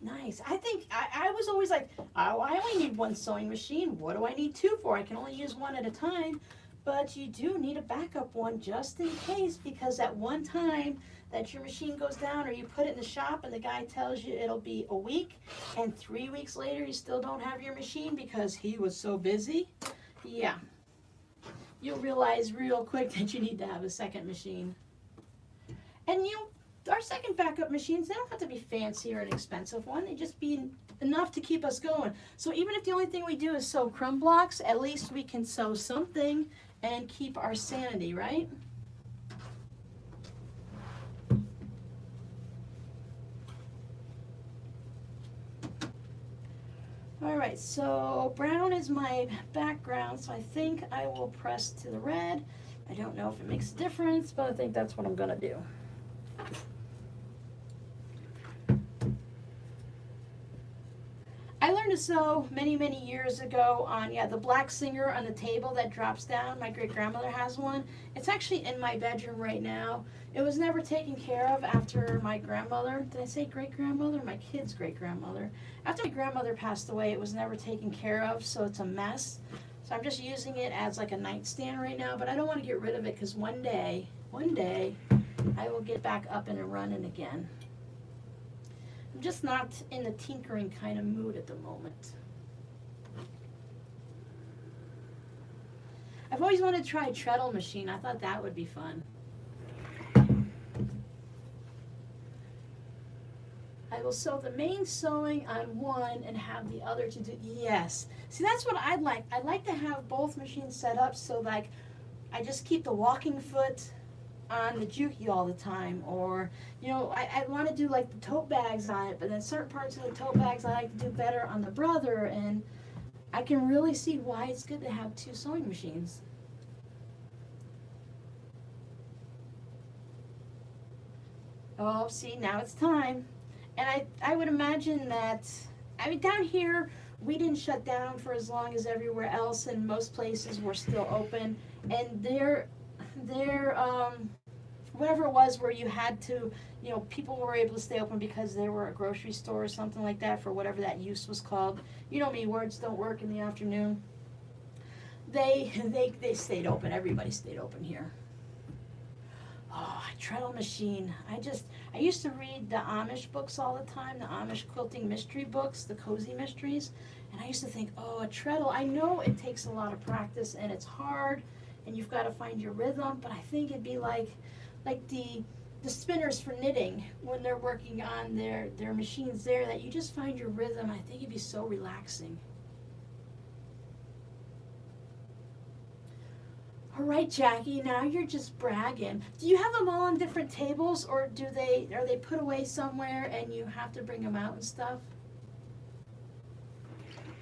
Nice. I think I was always like, oh, I only need one sewing machine. What do I need two for? I can only use one at a time. But you do need a backup one just in case, because at one time that your machine goes down or you put it in the shop and the guy tells you it'll be a week and 3 weeks later you still don't have your machine because he was so busy. Yeah. You'll realize real quick that you need to have a second machine. And our second backup machines, they don't have to be fancy or an expensive one. They just be enough to keep us going. So even if the only thing we do is sew crumb blocks, at least we can sew something and keep our sanity, right? All right, so brown is my background, so I think I will press to the red. I don't know if it makes a difference, but I think that's what I'm gonna do. I learned to sew many, many years ago on, the black singer on the table that drops down. My great-grandmother has one. It's actually in my bedroom right now. It was never taken care of after my grandmother. Did I say great-grandmother? My kid's great-grandmother. After my grandmother passed away, it was never taken care of, so it's a mess. So I'm just using it as like a nightstand right now, but I don't want to get rid of it because one day, I will get back up and running again. I'm just not in the tinkering kind of mood at the moment. I've always wanted to try a treadle machine. I thought that would be fun. I will sew the main sewing on one and have the other to do. Yes. See, that's what I'd like. I'd like to have both machines set up so like I just keep the walking foot on the Juki all the time, or I want to do like the tote bags on it, but then certain parts of the tote bags I like to do better on the brother, and I can really see why it's good to have two sewing machines. Oh, see, now it's time. And I would imagine that, down here we didn't shut down for as long as everywhere else, and most places were still open, and they're whatever it was where you had to, people were able to stay open because they were a grocery store or something like that, for whatever that use was called. You know me, words don't work in the afternoon. They stayed open. Everybody stayed open here. Oh, a treadle machine. I used to read the Amish books all the time, the Amish quilting mystery books, the cozy mysteries. And I used to think, oh, a treadle, I know it takes a lot of practice and it's hard and you've got to find your rhythm, but I think it'd be like the spinners for knitting when they're working on their machines there, that you just find your rhythm. I think it'd be so relaxing. All right, Jackie, now you're just bragging. Do you have them all on different tables, or are they put away somewhere and you have to bring them out and stuff?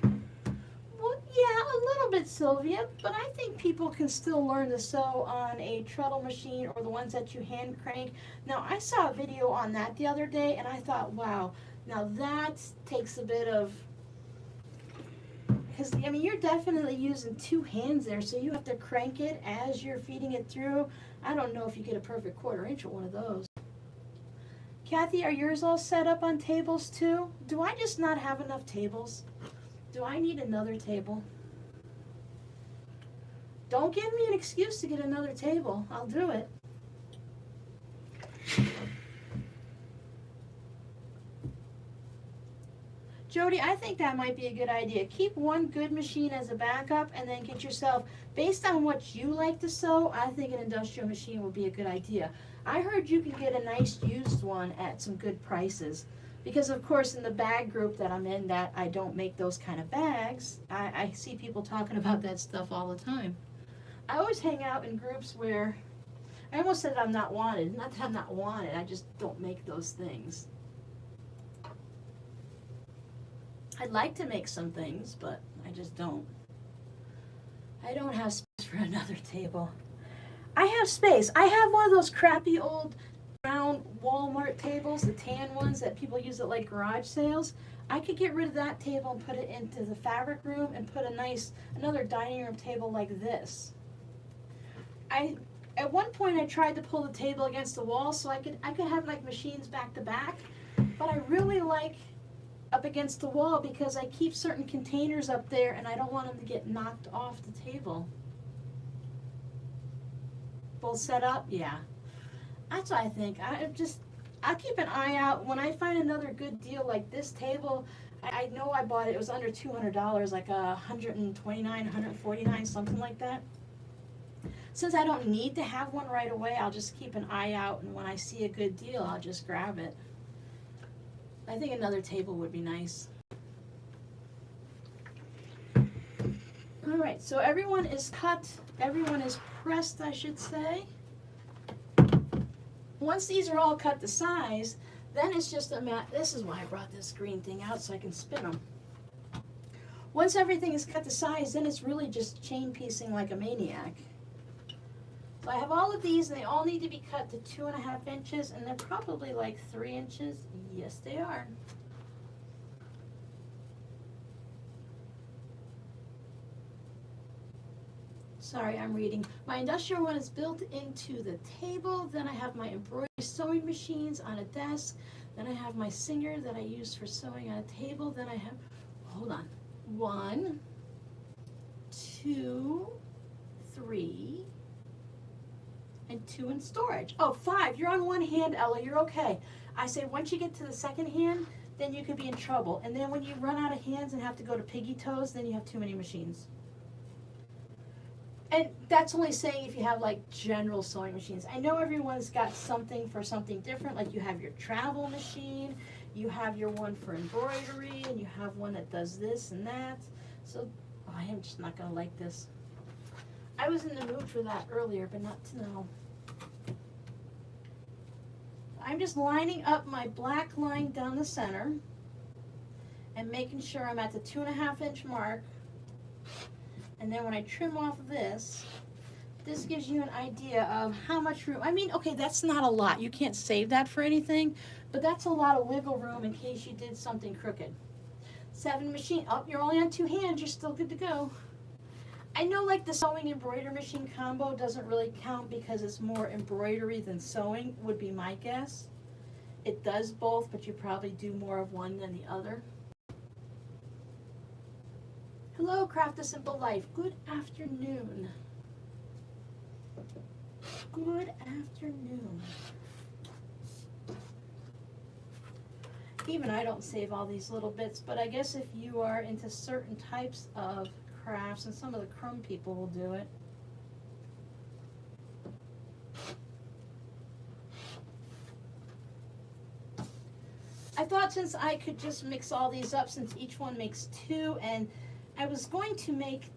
Well, yeah, a little bit, Sylvia, but I think people can still learn to sew on a treadle machine or the ones that you hand crank. Now, I saw a video on that the other day and I thought, wow, now that takes a bit of, because, I mean, you're definitely using two hands there, so you have to crank it as you're feeding it through. I don't know if you get a perfect 1/4 inch with one of those. Kathy, are yours all set up on tables too? Do I just not have enough tables? Do I need another table? Don't give me an excuse to get another table. I'll do it. Jody, I think that might be a good idea. Keep one good machine as a backup and then get yourself, based on what you like to sew, I think an industrial machine would be a good idea. I heard you can get a nice used one at some good prices. Because of course in the bag group that I'm in, that I don't make those kind of bags, I see people talking about that stuff all the time. I always hang out in groups where, I almost said I'm not wanted. Not that I'm not wanted, I just don't make those things. I'd like to make some things, but I just don't. I don't have space for another table. I have space. I have one of those crappy old brown Walmart tables, the tan ones that people use at like garage sales. I could get rid of that table and put it into the fabric room and put another dining room table like this. At one point I tried to pull the table against the wall so I could have like machines back to back, but I really like up against the wall because I keep certain containers up there and I don't want them to get knocked off the table. Both set up? Yeah. That's what I think. I keep an eye out. When I find another good deal like this table, I know I bought it, it was under $200, like $129, $149, something like that. Since I don't need to have one right away, I'll just keep an eye out, and when I see a good deal, I'll just grab it. I think another table would be nice. All right, so everyone is cut, everyone is pressed, I should say. Once these are all cut to size, then it's just a mat. This is why I brought this green thing out, so I can spin them. Once everything is cut to size, then it's really just chain piecing like a maniac. So I have all of these, and they all need to be cut to 2.5 inches, and they're probably like 3 inches. Yes, they are. Sorry, I'm reading. My industrial one is built into the table. Then I have my embroidery sewing machines on a desk. Then I have my Singer that I use for sewing on a table. Then I have, hold on, 1, 2, 3, and 2 in storage. Oh, 5. You're on one hand, Ella. You're okay. I say once you get to the second hand, then you could be in trouble. And then when you run out of hands and have to go to piggy toes, then you have too many machines. And that's only saying if you have like general sewing machines. I know everyone's got something for something different. Like you have your travel machine, you have your one for embroidery, and you have one that does this and that. So, oh, I am just not gonna like this. I was in the mood for that earlier, but not now. I'm just lining up my black line down the center and making sure I'm at the 2.5 inch mark. And then when I trim off this gives you an idea of how much room. I mean, okay, that's not a lot. You can't save that for anything, but that's a lot of wiggle room in case you did something crooked. 7 machine. Oh, you're only on 2 hands. You're still good to go. I know like the sewing embroidery machine combo doesn't really count because it's more embroidery than sewing, would be my guess. It does both, but you probably do more of one than the other. Hello, Craft a Simple Life. Good afternoon. Good afternoon. Even I don't save all these little bits, but I guess if you are into certain types of crafts, and some of the crumb people will do it. I thought since I could just mix all these up, since each one makes 2, and I was going to make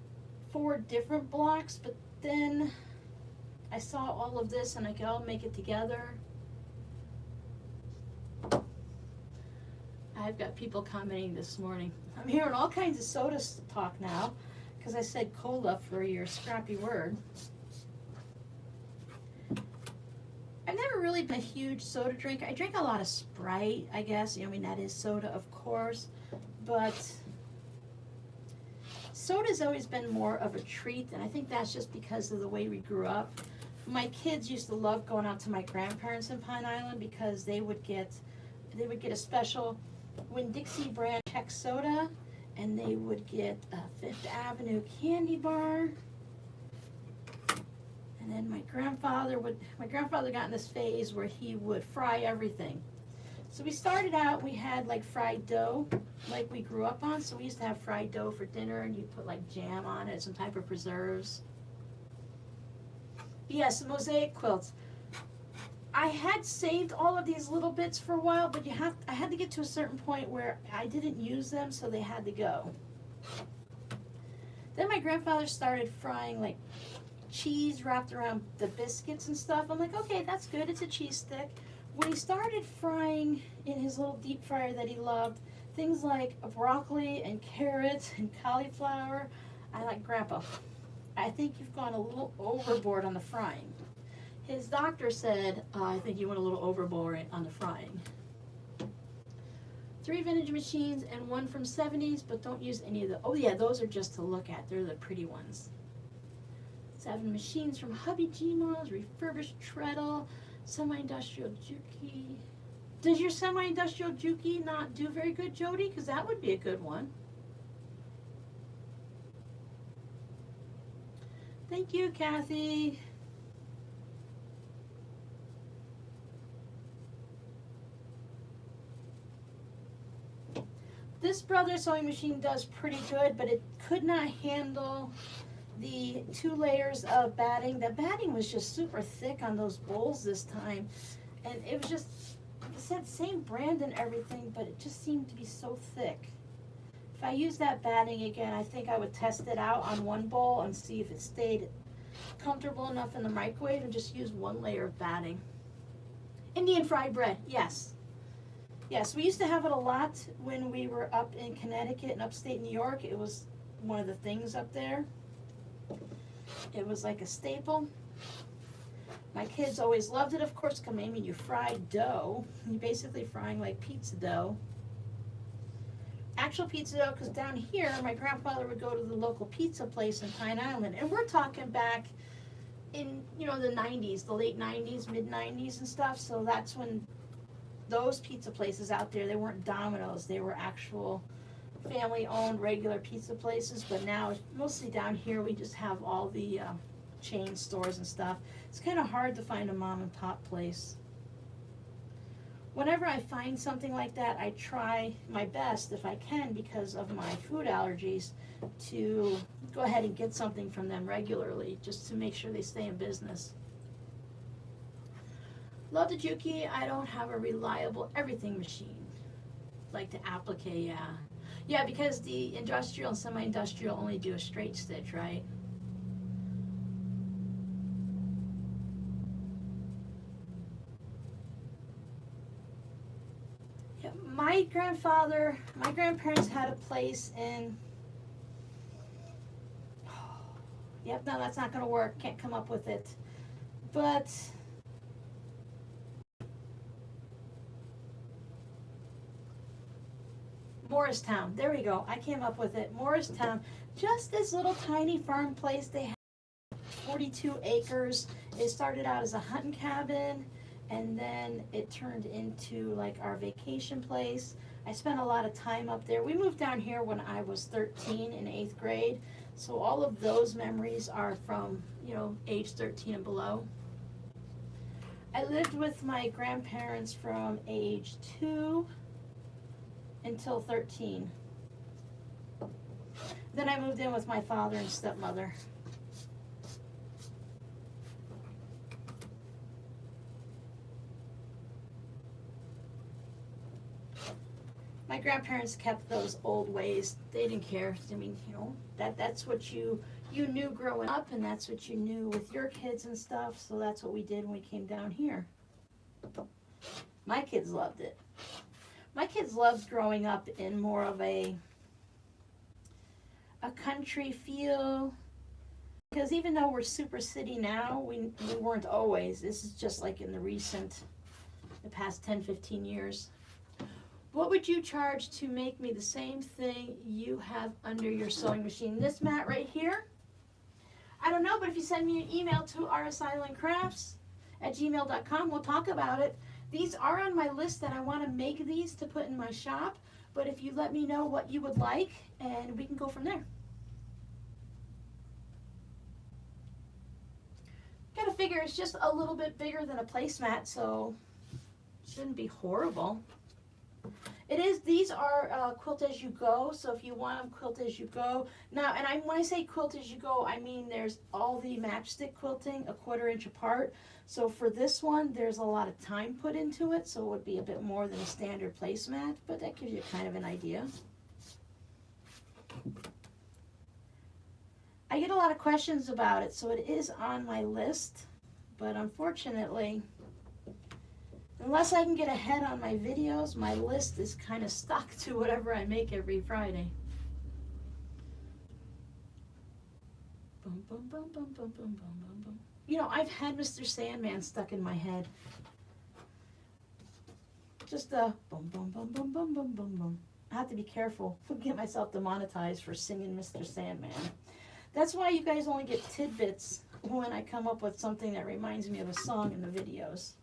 4 different blocks, but then I saw all of this and I could all make it together. I've got people commenting this morning. I'm hearing all kinds of soda talk now because I said cola for your scrappy word. I've never really been a huge soda drinker. I drink a lot of Sprite, I guess. I mean, that is soda, of course. But soda's always been more of a treat, and I think that's just because of the way we grew up. My kids used to love going out to my grandparents in Pine Island because they would get a special Winn-Dixie brand Czech soda, and they would get a Fifth Avenue candy bar. And then my grandfather got in this phase where he would fry everything. So we started out, we had like fried dough, like we grew up on. So we used to have fried dough for dinner, and you put like jam on it, some type of preserves. Yes, mosaic quilts. I had saved all of these little bits for a while, but I had to get to a certain point where I didn't use them, so they had to go. Then my grandfather started frying like cheese wrapped around the biscuits and stuff. I'm like, okay, that's good, it's a cheese stick. When he started frying in his little deep fryer that he loved, things like broccoli and carrots and cauliflower, I like, Grandpa, I think you've gone a little overboard on the frying. His doctor said, I think you went a little overboard on the frying. 3 vintage machines and 1 from 70s, but don't use any of the, oh yeah, those are just to look at. They're the pretty ones. 7 machines from Hubby Gmos, refurbished treadle, semi-industrial Juki. Does your semi-industrial Juki not do very good, Jody? Because that would be a good one. Thank you, Kathy. This Brother sewing machine does pretty good, but it could not handle the 2 layers of batting. The batting was just super thick on those bowls this time, and it was just, it said same brand and everything, but it just seemed to be so thick. If I use that batting again, I think I would test it out on one bowl and see if it stayed comfortable enough in the microwave, and just use 1 layer of batting. Indian fried bread, yes. Yes, we used to have it a lot when we were up in Connecticut and upstate New York. It was one of the things up there. It was like a staple. My kids always loved it, of course, because I mean, you fried dough. You're basically frying like pizza dough. Actual pizza dough, because down here, my grandfather would go to the local pizza place in Pine Island, and we're talking back in, you know, the 90s, the late 90s, mid 90s and stuff. So that's when those pizza places out there, they weren't Domino's, they were actual family-owned regular pizza places. But now, mostly down here, we just have all the chain stores and stuff. It's kind of hard to find a mom and pop place. Whenever I find something like that, I try my best, if I can, because of my food allergies, to go ahead and get something from them regularly, just to make sure they stay in business. Love the Juki. I don't have a reliable everything machine. Like the applique, yeah. Yeah, because the industrial and semi-industrial only do a straight stitch, right? Yeah, my grandparents had a place in, yep, no, that's not gonna work. Can't come up with it. But Morristown, there we go. I came up with it. Morristown, just this little tiny farm place. They had 42 acres. It started out as a hunting cabin, and then it turned into like our vacation place. I spent a lot of time up there. We moved down here when I was 13 in 8th grade. So all of those memories are from, you know, age 13 and below. I lived with my grandparents from age 2 until 13. Then I moved in with my father and stepmother. My grandparents kept those old ways. They didn't care. I mean, you know, that's what you knew growing up, and that's what you knew with your kids and stuff. So that's what we did when we came down here. My kids loved it. My kids loved growing up in more of a country feel. Because even though we're super city now, we weren't always. This is just like in the past 10, 15 years. What would you charge to make me the same thing you have under your sewing machine? This mat right here? I don't know, but if you send me an email to RsIslandCrafts@gmail.com, we'll talk about it. These are on my list that I want to make these to put in my shop, but if you let me know what you would like, and we can go from there. Gotta figure it's just a little bit bigger than a placemat, so it shouldn't be horrible. It is, these are quilt as you go, so if you want them quilt as you go. Now, and when I say quilt as you go, I mean there's all the matchstick quilting, 1/4 inch apart. So for this one, there's a lot of time put into it, so it would be a bit more than a standard placemat, but that gives you kind of an idea. I get a lot of questions about it, so it is on my list, but unfortunately, unless I can get ahead on my videos, my list is kind of stuck to whatever I make every Friday. Boom, boom, boom, boom, boom, boom, boom, boom, boom. You know, I've had Mr. Sandman stuck in my head. Just a boom, boom, boom, boom, boom, boom, boom, boom. I have to be careful. I'll get myself demonetized for singing Mr. Sandman. That's why you guys only get tidbits when I come up with something that reminds me of a song in the videos.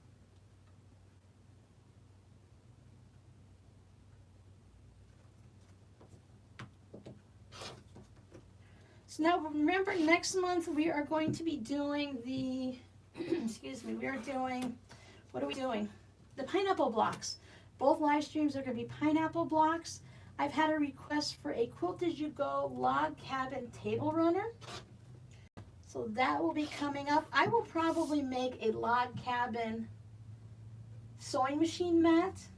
So now remember, next month we are going to be doing the, excuse me, what are we doing? The pineapple blocks. Both live streams are going to be pineapple blocks. I've had a request for a Quilt As You Go log cabin table runner. So that will be coming up. I will probably make a log cabin sewing machine mat.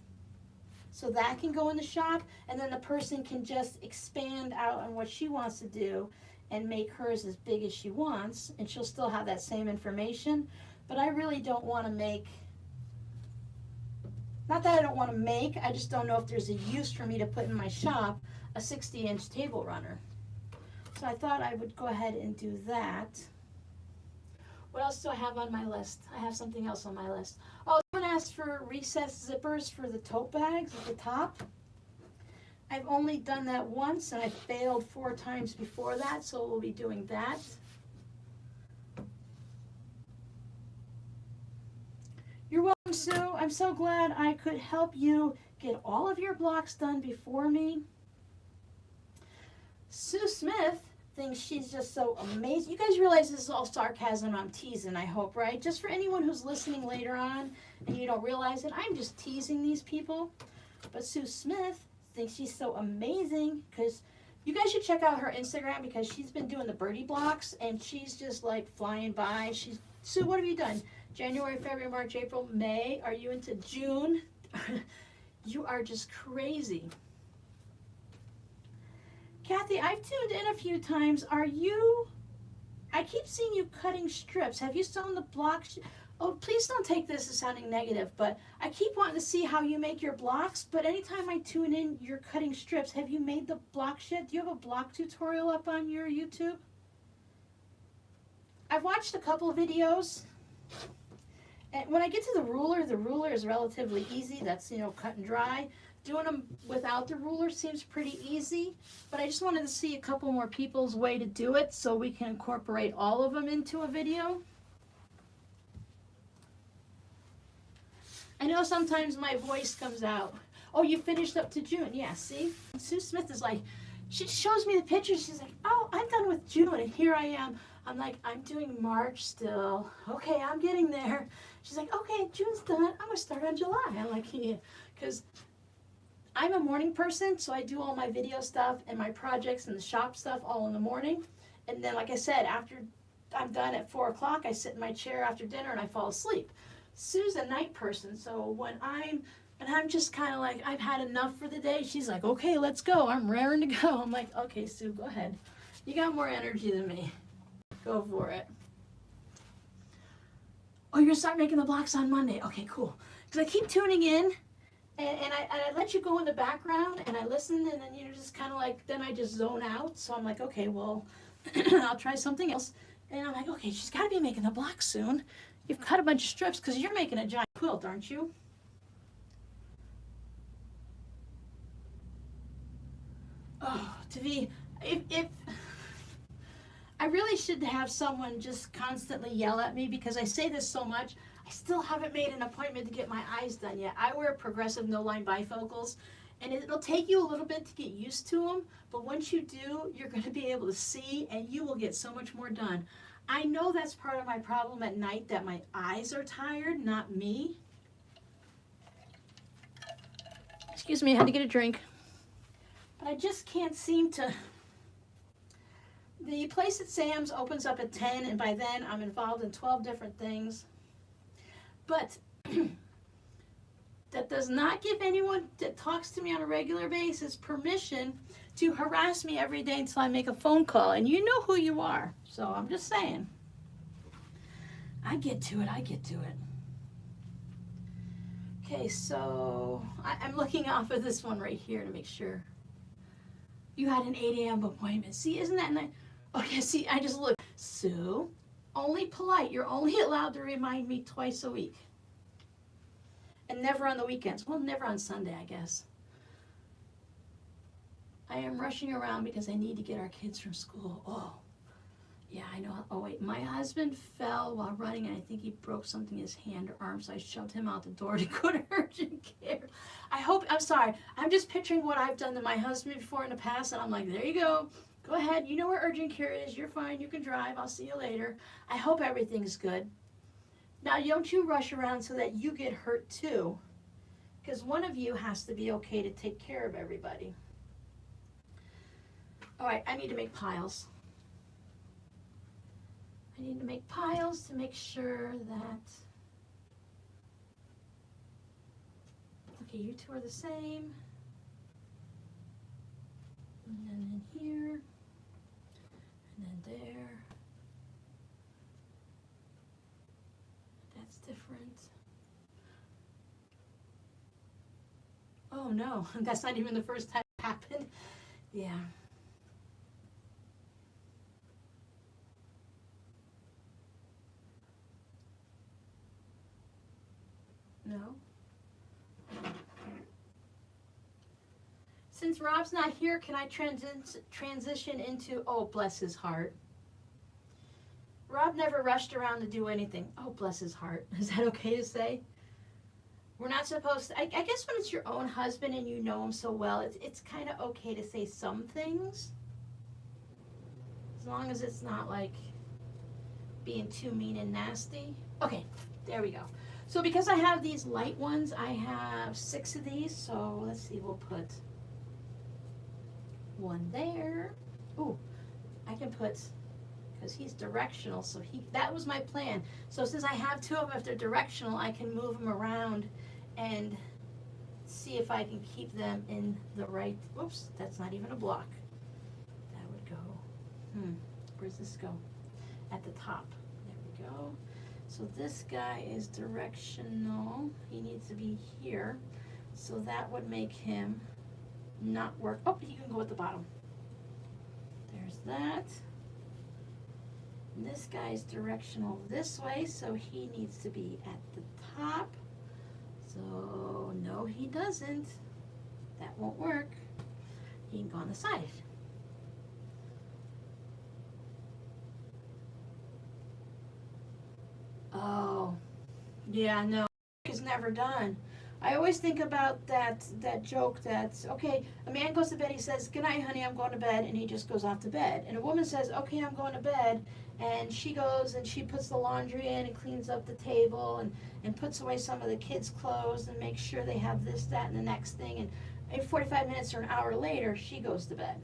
So that can go in the shop, and then the person can just expand out on what she wants to do and make hers as big as she wants, and she'll still have that same information. But I really don't want to make, not that I don't want to make, I just don't know if there's a use for me to put in my shop a 60-inch table runner. So I thought I would go ahead and do that. What else do I have on my list? I have something else on my list. Oh, someone asked for recessed zippers for the tote bags at the top. I've only done that once, and I failed 4 times before that, so we'll be doing that. You're welcome, Sue. I'm so glad I could help you get all of your blocks done before me. Sue Smith thinks she's just so amazing. You guys realize this is all sarcasm, I'm teasing, I hope, right? Just for anyone who's listening later on and you don't realize it, I'm just teasing these people. But Sue Smith thinks she's so amazing, because you guys should check out her Instagram, because she's been doing the birdie blocks and she's just like flying by. Sue, what have you done? January, February, March, April, May. Are you into June? You are just crazy. Kathy, I've tuned in a few times. I keep seeing you cutting strips. Have you sewn the blocks? Oh, please don't take this as sounding negative, but I keep wanting to see how you make your blocks, but anytime I tune in, you're cutting strips. Have you made the blocks yet? Do you have a block tutorial up on your YouTube? I've watched a couple of videos, and when I get to the ruler is relatively easy. That's, you know, cut and dry. Doing them without the ruler seems pretty easy, but I just wanted to see a couple more people's way to do it so we can incorporate all of them into a video. I know sometimes my voice comes out. Oh, you finished up to June. Yeah, see? Sue Smith is like, she shows me the pictures. She's like, oh, I'm done with June, and here I am. I'm like, I'm doing March still. Okay, I'm getting there. She's like, okay, June's done. I'm gonna start on July. I'm like, yeah, because I'm a morning person, so I do all my video stuff and my projects and the shop stuff all in the morning. And then, like I said, after I'm done at 4 o'clock, I sit in my chair after dinner and I fall asleep. Sue's a night person, so when I'm just kind of like, I've had enough for the day, she's like, okay, let's go. I'm raring to go. I'm like, okay, Sue, go ahead. You got more energy than me. Go for it. Oh, you're gonna start making the blocks on Monday. Okay, cool. Because I keep tuning in, and I let you go in the background, and I listen, and then you're just kind of like, then I just zone out. So I'm like, okay, well, I'll try something else. And I'm like, okay, she's got to be making the blocks soon. You've cut a bunch of strips because you're making a giant quilt, aren't you? Oh, to be, if I really should have someone just constantly yell at me because I say this so much. I still haven't made an appointment to get my eyes done yet. I wear progressive no-line bifocals, and it'll take you a little bit to get used to them, but once you do, you're going to be able to see, and you will get so much more done. I know that's part of my problem at night, that my eyes are tired, not me. Excuse me, I had to get a drink. But I just can't seem to... The place at Sam's opens up at 10, and by then I'm involved in 12 different things. But that does not give anyone that talks to me on a regular basis permission to harass me every day until I make a phone call. And you know who you are. So I'm just saying. I get to it. Okay, so I'm looking off of this one right here to make sure. You had an 8 a.m. appointment. See, isn't that nice? Okay, see, I just looked. Sue, only polite. You're only allowed to remind me twice a week. And never on the weekends. Well, never on Sunday, I guess. I am rushing around because I need to get our kids from school. Oh, yeah, I know. Oh, wait, my husband fell while running, and I think he broke something in his hand or arm, so I shoved him out the door to go to urgent care. I'm sorry. I'm just picturing what I've done to my husband before in the past, and I'm like, there you go. Go ahead. You know where urgent care is. You're fine. You can drive. I'll see you later. I hope everything's good. Now, don't you rush around so that you get hurt too, because one of you has to be okay to take care of everybody. All right, I need to make piles. I need to make piles to make sure that, okay, you two are the same. And then in here, and then there. That's different. Oh no, that's not even the first time it happened. Yeah. No. Since Rob's not here, can I transition into, oh, bless his heart. Rob never rushed around to do anything. Oh, bless his heart. Is that okay to say? We're not supposed to, I guess when it's your own husband and you know him so well, it's kind of okay to say some things. As long as it's not like being too mean and nasty. Okay, there we go. So because I have these light ones, I have 6 of these. So let's see, we'll put one there. Ooh, I can put, because he's directional, so that was my plan. So since I have 2 of them, if they're directional, I can move them around and see if I can keep them in the right, whoops, that's not even a block. That would go, where's this go? At the top, there we go. So this guy is directional, he needs to be here. So that would make him not work, oh, he can go at the bottom. There's that. And this guy's directional this way, so he needs to be at the top. So, no, he doesn't. That won't work. He can go on the side. Oh, yeah, no, it's never done. I always think about that joke that's, okay, a man goes to bed, he says, "Good night, honey, I'm going to bed," and he just goes off to bed. And a woman says, "Okay, I'm going to bed," and she goes and she puts the laundry in and cleans up the table and puts away some of the kids' clothes and makes sure they have this, that, and the next thing. And 45 minutes or an hour later, she goes to bed.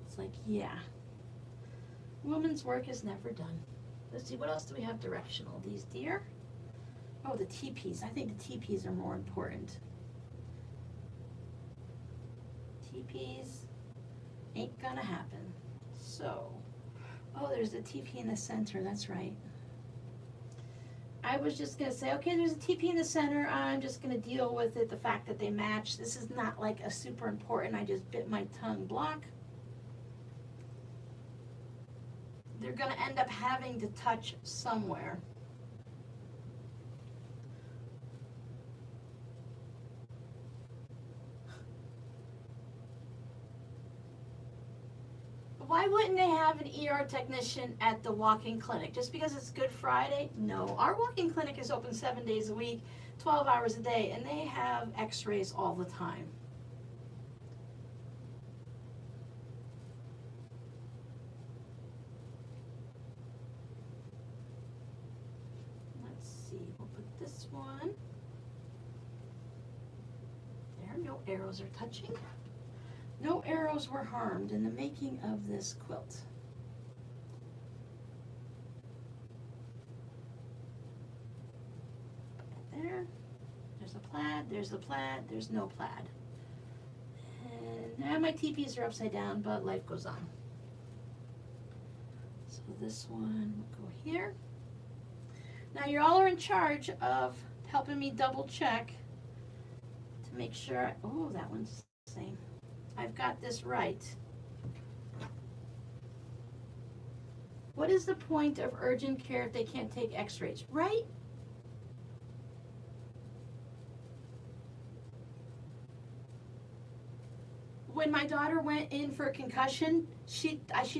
It's like, yeah. Woman's work is never done. Let's see, what else do we have directional? These deer? Oh, the teepees. I think the teepees are more important. Teepees ain't gonna happen. So, oh, there's a teepee in the center. That's right. I was just gonna say, okay, there's a teepee in the center. I'm just gonna deal with it. The fact that they match. This is not like a super important. I just bit my tongue block. They're gonna end up having to touch somewhere. Why wouldn't they have an ER technician at the walk-in clinic? Just because it's Good Friday? No. Our walk-in clinic is open 7 days a week, 12 hours a day, and they have x-rays all the time. Let's see, we'll put this one. There, no arrows are touching. No arrows were harmed in the making of this quilt. There. There's a plaid, there's the plaid, there's no plaid. And now my teepees are upside down, but life goes on. So this one will go here. Now you all are in charge of helping me double check to make sure, oh, that one's the same. I've got this right. What is the point of urgent care if they can't take x-rays, right? When my daughter went in for a concussion, she's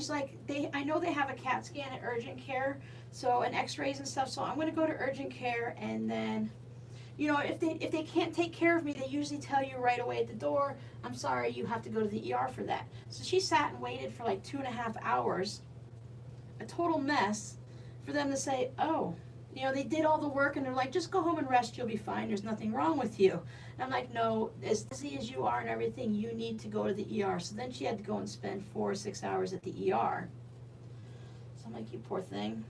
like, I know they have a CAT scan at urgent care, so, and x-rays and stuff, so I'm gonna go to urgent care, and then, you know, if they can't take care of me, they usually tell you right away at the door, "I'm sorry, you have to go to the ER for that." So she sat and waited for like 2.5 hours, a total mess, for them to say, "Oh, you know, they did all the work," and they're like, "Just go home and rest, you'll be fine, there's nothing wrong with you." And I'm like, "No, as busy as you are and everything, you need to go to the ER." So then she had to go and spend 4 or 6 hours at the ER. So I'm like, you poor thing.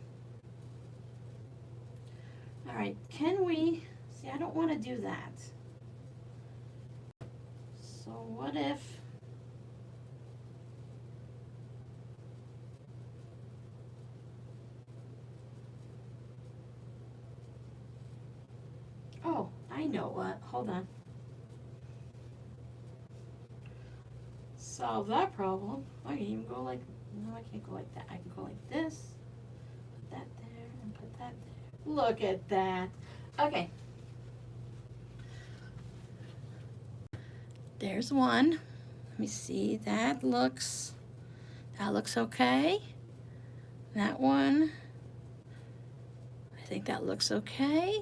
All right, can we... See, I don't want to do that. So what if... Oh, I know what. Hold on. Solve that problem. I can even go like... No, I can't go like that. I can go like this. Put that there and put that there. Look at that. Okay. There's one. Let me see. That looks okay. That one, I think that looks okay.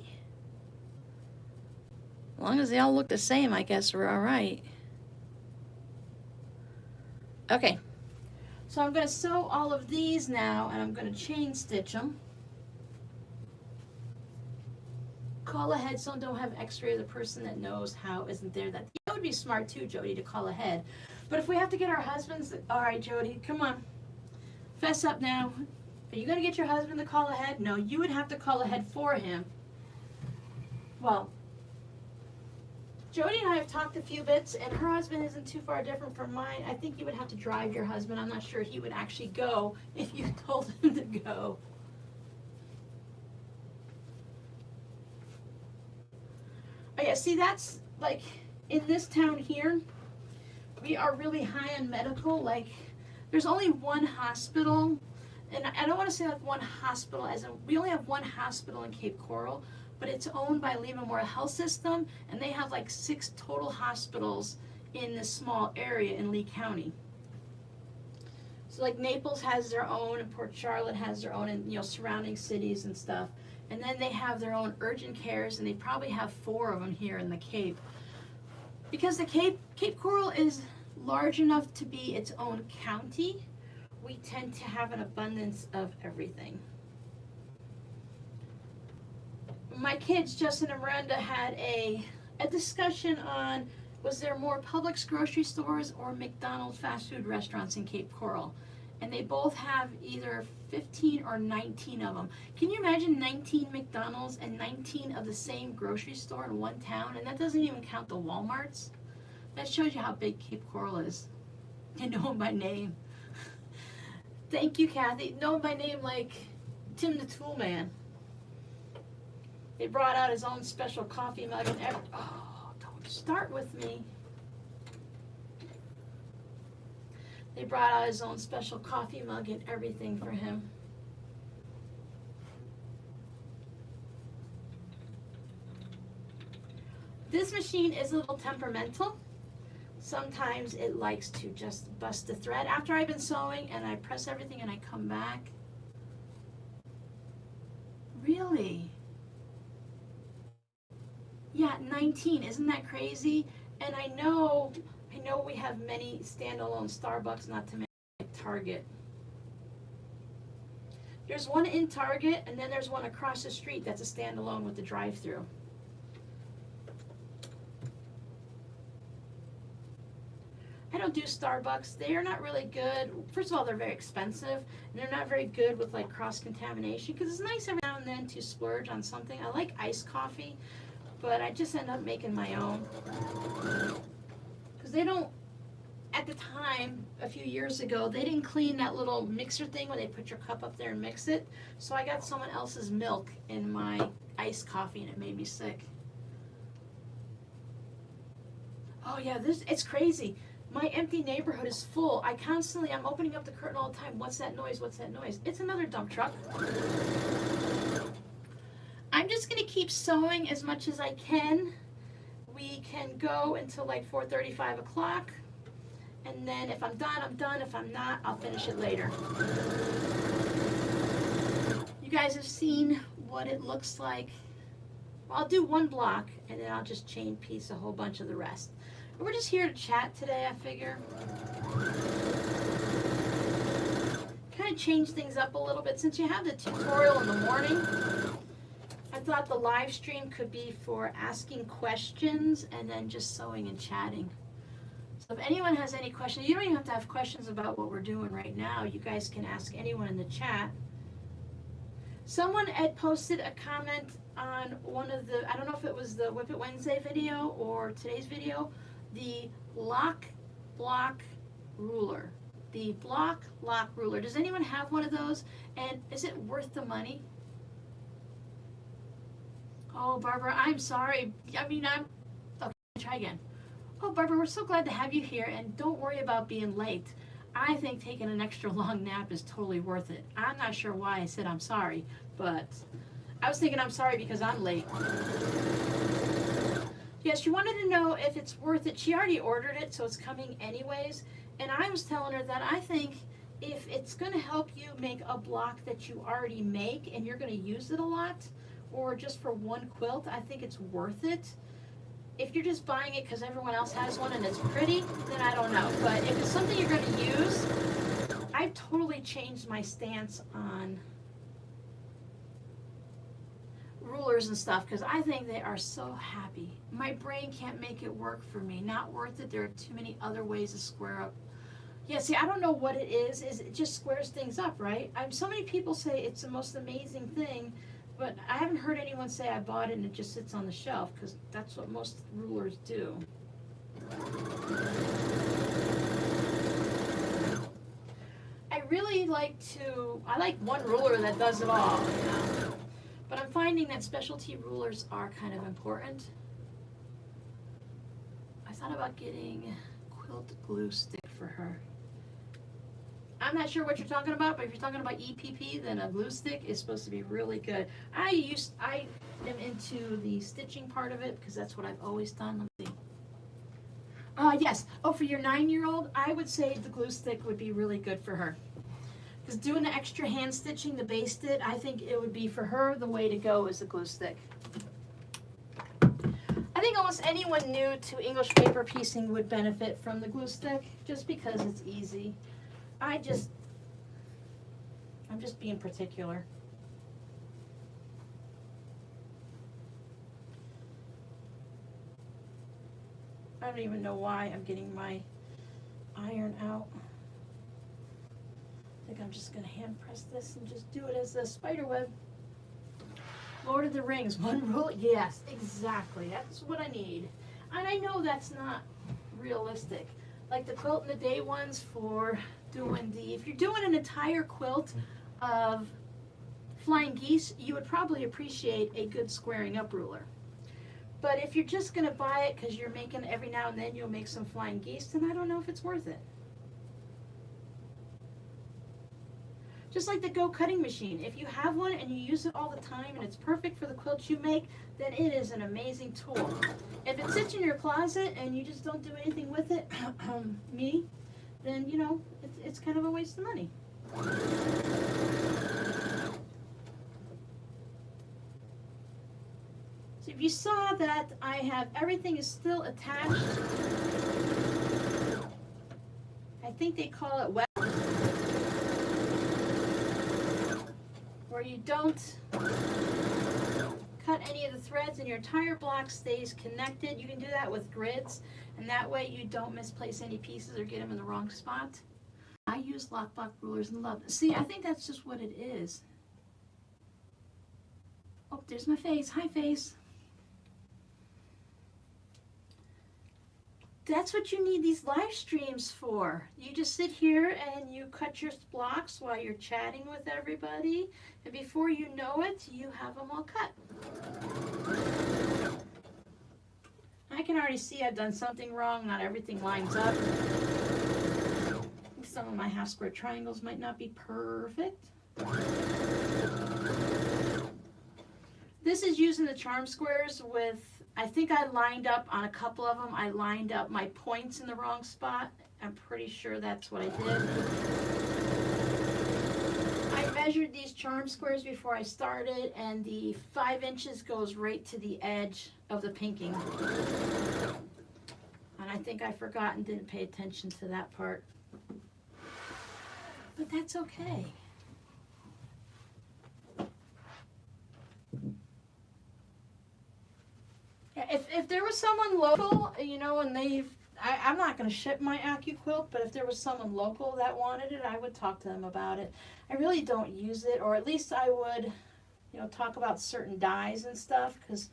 As long as they all look the same, I guess we're all right. Okay. So I'm going to sew all of these now, and I'm going to chain stitch them. Call ahead so don't have x-ray of the person that knows how isn't there. That would be smart too, Jody, to call ahead. But if we have to get our husbands, all right, Jody, come on. Fess up now. Are you going to get your husband to call ahead? No, you would have to call ahead for him. Well, Jody and I have talked a few bits, and her husband isn't too far different from mine. I think you would have to drive your husband. I'm not sure he would actually go if you told him to go. Oh yeah, see, that's like in this town here, we are really high on medical. Like, there's only one hospital, and I don't want to say like one hospital as in, we only have one hospital in Cape Coral, but it's owned by Lee Memorial Health System, and they have like 6 total hospitals in this small area in Lee County. So like Naples has their own, and Port Charlotte has their own, and you know, surrounding cities and stuff. And then they have their own urgent cares, and they probably have 4 of them here in the Cape. Because the Cape Coral is large enough to be its own county, we tend to have an abundance of everything. My kids, Justin and Miranda, had a discussion on, was there more Publix grocery stores or McDonald's fast food restaurants in Cape Coral? And they both have either 15 or 19 of them. Can you imagine 19 McDonald's and 19 of the same grocery store in one town? And that doesn't even count the Walmarts. That shows you how big Cape Coral is. And know them by name. Thank you, Kathy. Know him by name like Tim the Tool Man. They brought out his own special coffee mug and everything. Oh, don't start with me. They brought out his own special coffee mug and everything for him. This machine is a little temperamental. Sometimes it likes to just bust the thread. After I've been sewing and I press everything and I come back. Really? Yeah, 19, isn't that crazy? And I know we have many standalone Starbucks, not to mention Target. There's one in Target, and then there's one across the street that's a standalone with the drive-through. I don't do Starbucks. They are not really good. First of all, they're very expensive, and they're not very good with like cross-contamination, because it's nice every now and then to splurge on something. I like iced coffee, but I just end up making my own. Because they don't, at the time, a few years ago, they didn't clean that little mixer thing where they put your cup up there and mix it. So I got someone else's milk in my iced coffee, and it made me sick. Oh yeah, it's crazy. My empty neighborhood is full. I'm opening up the curtain all the time. What's that noise? What's that noise? It's another dump truck. I'm just gonna keep sewing as much as I can. We can go until like 4:30, 5 o'clock. And then if I'm done, I'm done. If I'm not, I'll finish it later. You guys have seen what it looks like. Well, I'll do one block and then I'll just chain piece a whole bunch of the rest. We're just here to chat today, I figure. Kind of change things up a little bit. Since you have the tutorial in the morning, I thought the live stream could be for asking questions and then just sewing and chatting. So if anyone has any questions, you don't even have to have questions about what we're doing right now. You guys can ask anyone in the chat. Someone had posted a comment on one of the, I don't know if it was the Whip It Wednesday video or today's video, the lock block ruler. The block lock ruler. Does anyone have one of those? And is it worth the money? Oh, Barbara, I'm sorry. Okay, try again. Oh, Barbara, we're so glad to have you here, and don't worry about being late. I think taking an extra long nap is totally worth it. I'm not sure why I said I'm sorry, but I was thinking I'm sorry because I'm late. Yes, she wanted to know if it's worth it. She already ordered it, so it's coming anyways. And I was telling her that I think if it's going to help you make a block that you already make and you're going to use it a lot, or just for one quilt, I think it's worth it. If you're just buying it because everyone else has one and it's pretty, then I don't know. But if it's something you're going to use, I've totally changed my stance on rulers and stuff because I think they are so happy. My brain can't make it work for me. Not worth it. There are too many other ways to square up. Yeah, see, I don't know what it is. It just squares things up, right? So many people say it's the most amazing thing, but I haven't heard anyone say I bought it and it just sits on the shelf, because that's what most rulers do. I like one ruler that does it all, you know. But I'm finding that specialty rulers are kind of important. I thought about getting quilt glue stick for her. I'm not sure what you're talking about, but if you're talking about EPP, then a glue stick is supposed to be really good. I am into the stitching part of it because that's what I've always done. Let's see. Yes. Oh, for your 9-year-old, I would say the glue stick would be really good for her. Because doing the extra hand stitching to baste it, I think it would be for her the way to go is the glue stick. I think almost anyone new to English paper piecing would benefit from the glue stick just because it's easy. I'm just being particular. I don't even know why I'm getting my iron out. I think I'm just going to hand press this and just do it as a spider web. Lord of the Rings, one rule? Yes, exactly. That's what I need. And I know that's not realistic. Like the quilt in the day ones for doing if you're doing an entire quilt of flying geese, you would probably appreciate a good squaring up ruler. But if you're just going to buy it because you're making every now and then you'll make some flying geese, then I don't know if it's worth it. Just like the Go cutting machine. If you have one and you use it all the time and it's perfect for the quilts you make, then it is an amazing tool. If it sits in your closet and you just don't do anything with it, then you know, it's kind of a waste of money. So if you saw that I have everything is still attached, I think they call it wet, where you don't cut any of the threads and your entire block stays connected. You can do that with grids, and that way you don't misplace any pieces or get them in the wrong spot. I use lock block rulers and love them. See, I think that's just what it is. Oh, there's my face. Hi, face. That's what you need these live streams for. You just sit here and you cut your blocks while you're chatting with everybody, and before you know it, you have them all cut. I can already see I've done something wrong. Not everything lines up. Some of my half square triangles might not be perfect. This is using the charm squares with, I think I lined up on a couple of them, I lined up my points in the wrong spot. I'm pretty sure that's what I did. I measured these charm squares before I started, and the 5 inches goes right to the edge of the pinking. And I think I forgot and didn't pay attention to that part. But that's okay. If there was someone local, you know, and I'm not going to ship my AccuQuilt, but if there was someone local that wanted it, I would talk to them about it. I really don't use it, or at least I would, you know, talk about certain dyes and stuff, because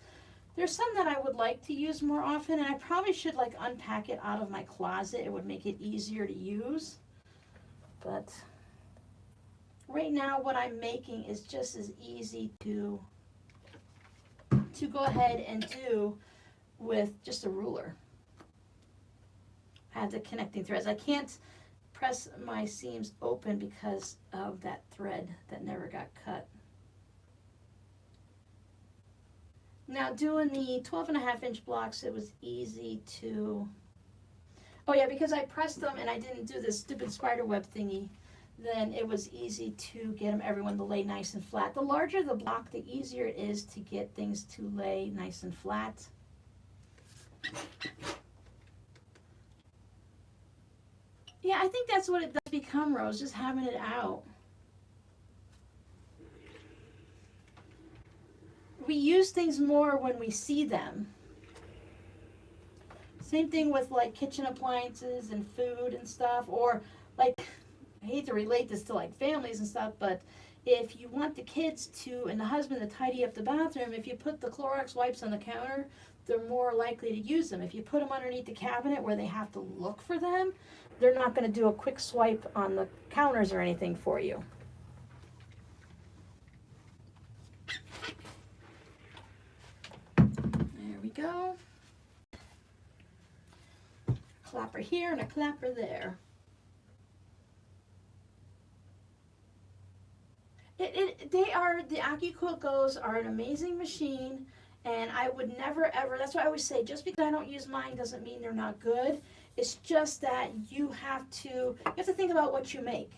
there's some that I would like to use more often, and I probably should like unpack it out of my closet. It would make it easier to use. But right now what I'm making is just as easy to go ahead and do with just a ruler. I have the connecting threads. I can't press my seams open because of that thread that never got cut. Now doing the 12.5-inch blocks, it was easy to, oh yeah, because I pressed them and I didn't do this stupid spider web thingy, then it was easy to get them everyone to lay nice and flat. The larger the block, the easier it is to get things to lay nice and flat. Yeah, I think that's what it does become, Rose, just having it out. We use things more when we see them. Same thing with like kitchen appliances and food and stuff, or like, I hate to relate this to like families and stuff, but if you want the kids to and the husband to tidy up the bathroom, if you put the Clorox wipes on the counter, they're more likely to use them. If you put them underneath the cabinet where they have to look for them, they're not going to do a quick swipe on the counters or anything for you. There we go. Clapper here and a clapper there. The AccuQuilt Go's are an amazing machine, and I would never ever, that's why I always say, just because I don't use mine doesn't mean they're not good. It's just that you have to think about what you make.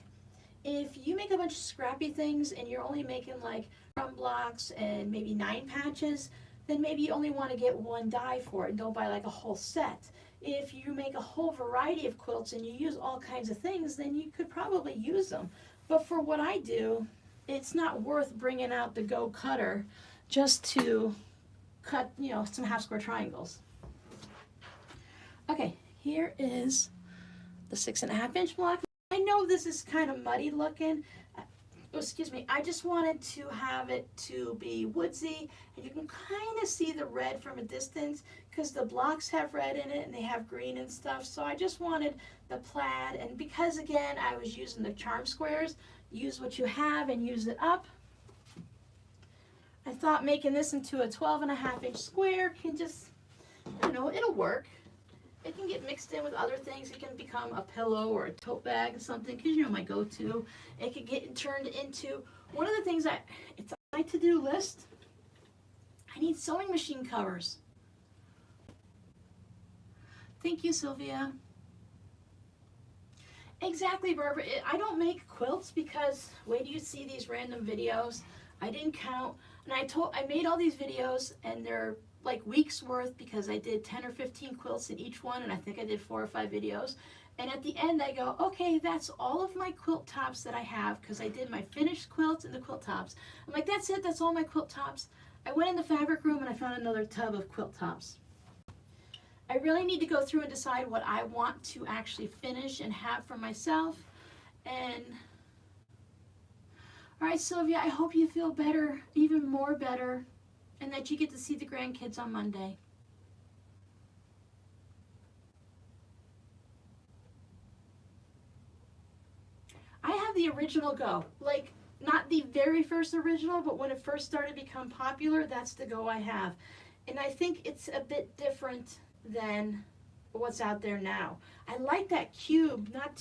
If you make a bunch of scrappy things and you're only making like drum blocks and maybe 9 patches, then maybe you only want to get 1 die for it and don't buy like a whole set. If you make a whole variety of quilts and you use all kinds of things, then you could probably use them. But for what I do, it's not worth bringing out the Go Cutter just to cut, you know, some half square triangles. Okay, here is the 6.5 inch block. I know this is kind of muddy looking. Excuse me, I just wanted to have it to be woodsy, and you can kind of see the red from a distance because the blocks have red in it and they have green and stuff. So I just wanted the plaid, and because again I was using the charm squares, use what you have and use it up. I thought making this into a 12.5 inch square can just, you know, it'll work. It can get mixed in with other things. It can become a pillow or a tote bag or something, because you know my go-to. It could get turned into one of the things it's on my to-do list. I need sewing machine covers. Thank you, Sylvia. Exactly, Barbara. I don't make quilts because wait till you see these random videos. I didn't count, and I made all these videos, and they're like weeks worth because I did 10 or 15 quilts in each one, and I think I did 4 or 5 videos. And at the end I go, okay, that's all of my quilt tops that I have, because I did my finished quilts and the quilt tops. I'm like, that's it, that's all my quilt tops. I went in the fabric room and I found another tub of quilt tops. I really need to go through and decide what I want to actually finish and have for myself. And all right, Sylvia, I hope you feel better, even more better, and that you get to see the grandkids on Monday. I have the original Go, like not the very first original, but when it first started to become popular, that's the Go I have. And I think it's a bit different than what's out there now. I like that cube, not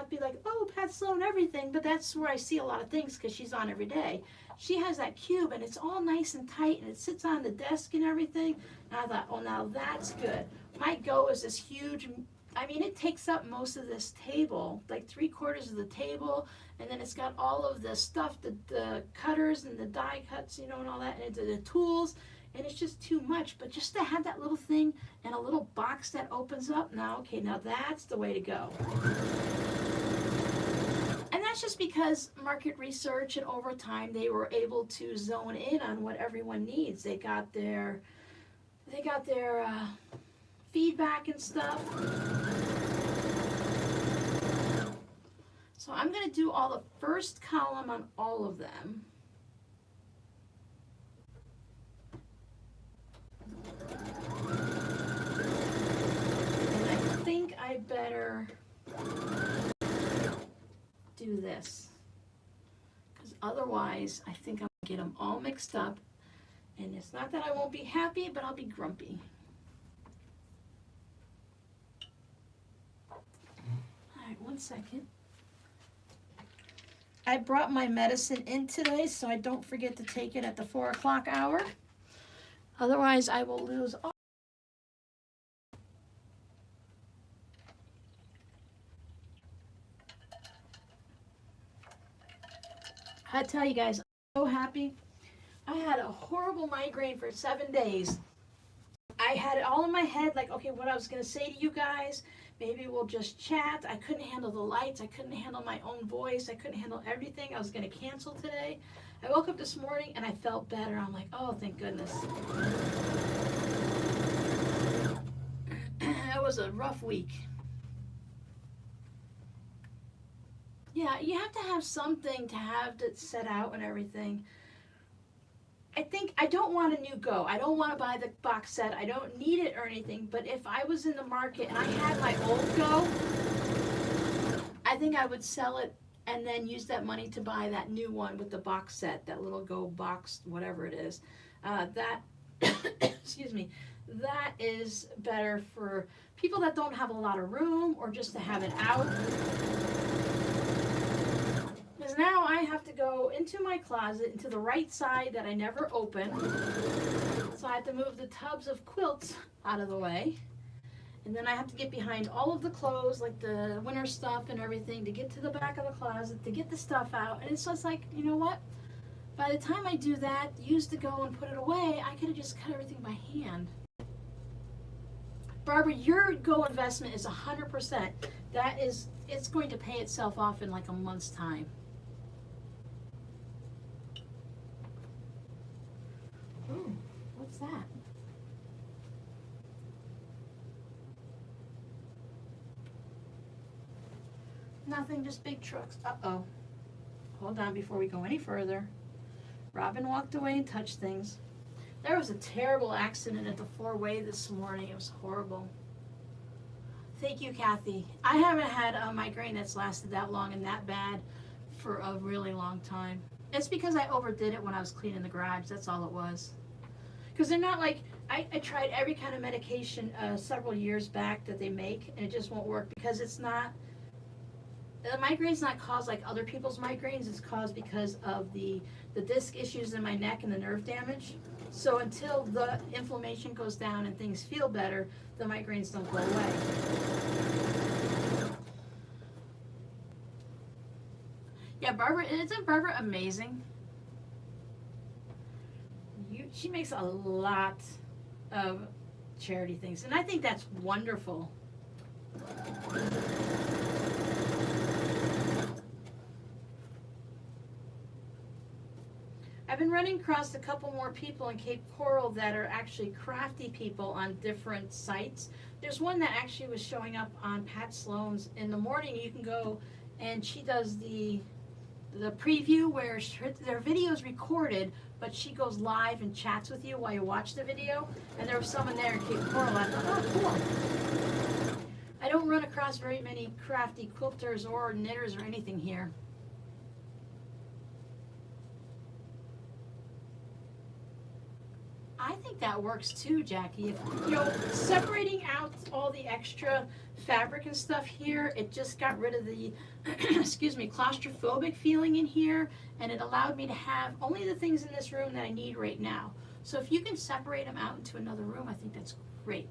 be like, oh, Pat Sloan everything, but that's where I see a lot of things because she's on every day. She has that cube and it's all nice and tight and it sits on the desk and everything. And I thought, oh, now that's good. My Go is this huge, I mean, it takes up most of this table, like 3/4 of the table, and then it's got all of the stuff, the cutters and the die cuts, you know, and all that, and the tools, and it's just too much. But just to have that little thing and a little box that opens up, now, okay, now that's the way to go. And that's just because market research and over time they were able to zone in on what everyone needs. They got their feedback and stuff. So I'm going to do all the first column on all of them. And I think I better do this, because otherwise I think I'm going to get them all mixed up, and it's not that I won't be happy, but I'll be grumpy. Alright, 1 second. I brought my medicine in today so I don't forget to take it at the 4 o'clock hour. Otherwise I will lose all. I tell you guys, I'm so happy. I had a horrible migraine for 7 days. I had it all in my head, like, okay, what I was going to say to you guys, maybe we'll just chat. I couldn't handle the lights. I couldn't handle my own voice. I couldn't handle everything. I was going to cancel today. I woke up this morning and I felt better. I'm like, oh, thank goodness. It was a rough week. Yeah, you have to have something to have to set out and everything. I think I don't want a new Go. I don't want to buy the box set. I don't need it or anything. But if I was in the market and I had my old Go, I think I would sell it and then use that money to buy that new one with the box set, that little Go box, whatever it is. That, excuse me, that is better for people that don't have a lot of room or just to have it out. Because now I have to go into my closet, into the right side that I never open. So I have to move the tubs of quilts out of the way. And then I have to get behind all of the clothes, like the winter stuff and everything, to get to the back of the closet, to get the stuff out. And it's just like, you know what? By the time I do that, use the go and put it away, I could have just cut everything by hand. Barbara, your go investment is 100%. That is, it's going to pay itself off in like a month's time. Ooh, what's that? Nothing, just big trucks. Uh-oh. Hold on before we go any further. Robin walked away and touched things. There was a terrible accident at the four-way this morning. It was horrible. Thank you, Kathy. I haven't had a migraine that's lasted that long and that bad for a really long time. It's because I overdid it when I was cleaning the garage. That's all it was. Because they're not like, I tried every kind of medication several years back that they make, and it just won't work because it's not, the migraine's not caused like other people's migraines. It's caused because of the disc issues in my neck and the nerve damage. So until the inflammation goes down and things feel better, the migraines don't go away. Yeah, Barbara, isn't Barbara amazing? She makes a lot of charity things, and I think that's wonderful. I've been running across a couple more people in Cape Coral that are actually crafty people on different sites. There's one that actually was showing up on Pat Sloan's in the morning. You can go, and she does the preview where their video is recorded, but she goes live and chats with you while you watch the video. And there was someone there in Cape Coral. I thought, oh, cool. I don't run across very many crafty quilters or knitters or anything here. I think that works too, Jackie. If, you know, separating out all the extra fabric and stuff here, it just got rid of the, excuse me, claustrophobic feeling in here, and it allowed me to have only the things in this room that I need right now. So if you can separate them out into another room, I think that's great.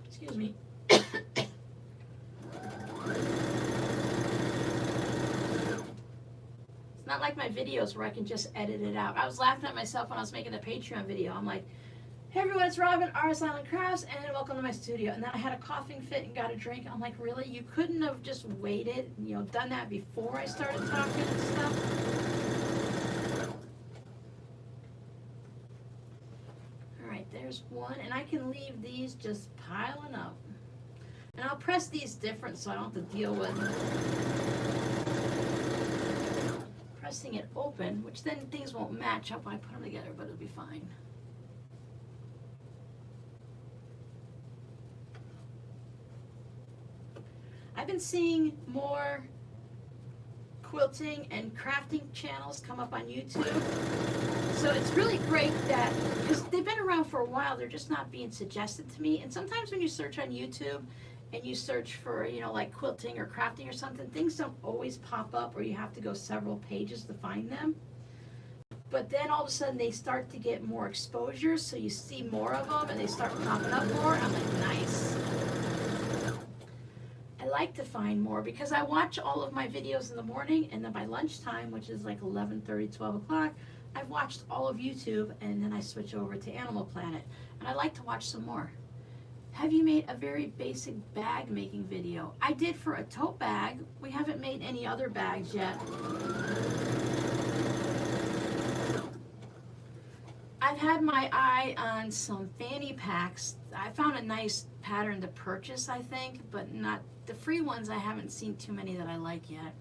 Excuse me. Not like my videos where I can just edit it out. I was laughing at myself when I was making the Patreon video. I'm like, hey everyone, it's Robin, RsIslandCrafts, and welcome to my studio. And then I had a coughing fit and got a drink. I'm like, really? You couldn't have just waited, you know, done that before I started talking and stuff? All right, there's one, and I can leave these just piling up. And I'll press these different so I don't have to deal with pressing it open, which then things won't match up when I put them together, but it'll be fine. I've been seeing more quilting and crafting channels come up on YouTube. So it's really great that, because they've been around for a while, they're just not being suggested to me. And sometimes when you search on YouTube and you search for, you know, like quilting or crafting or something, things don't always pop up, or you have to go several pages to find them. But then all of a sudden they start to get more exposure, so you see more of them and they start popping up more. I'm like, nice. I like to find more because I watch all of my videos in the morning, and then by lunchtime, which is like 11:30, 12 o'clock, I've watched all of YouTube, and then I switch over to Animal Planet. And I like to watch some more. Have you made a very basic bag making video? I did for a tote bag. We haven't made any other bags yet. I've had my eye on some fanny packs. I found a nice pattern to purchase, I think, but not the free ones. I haven't seen too many that I like yet.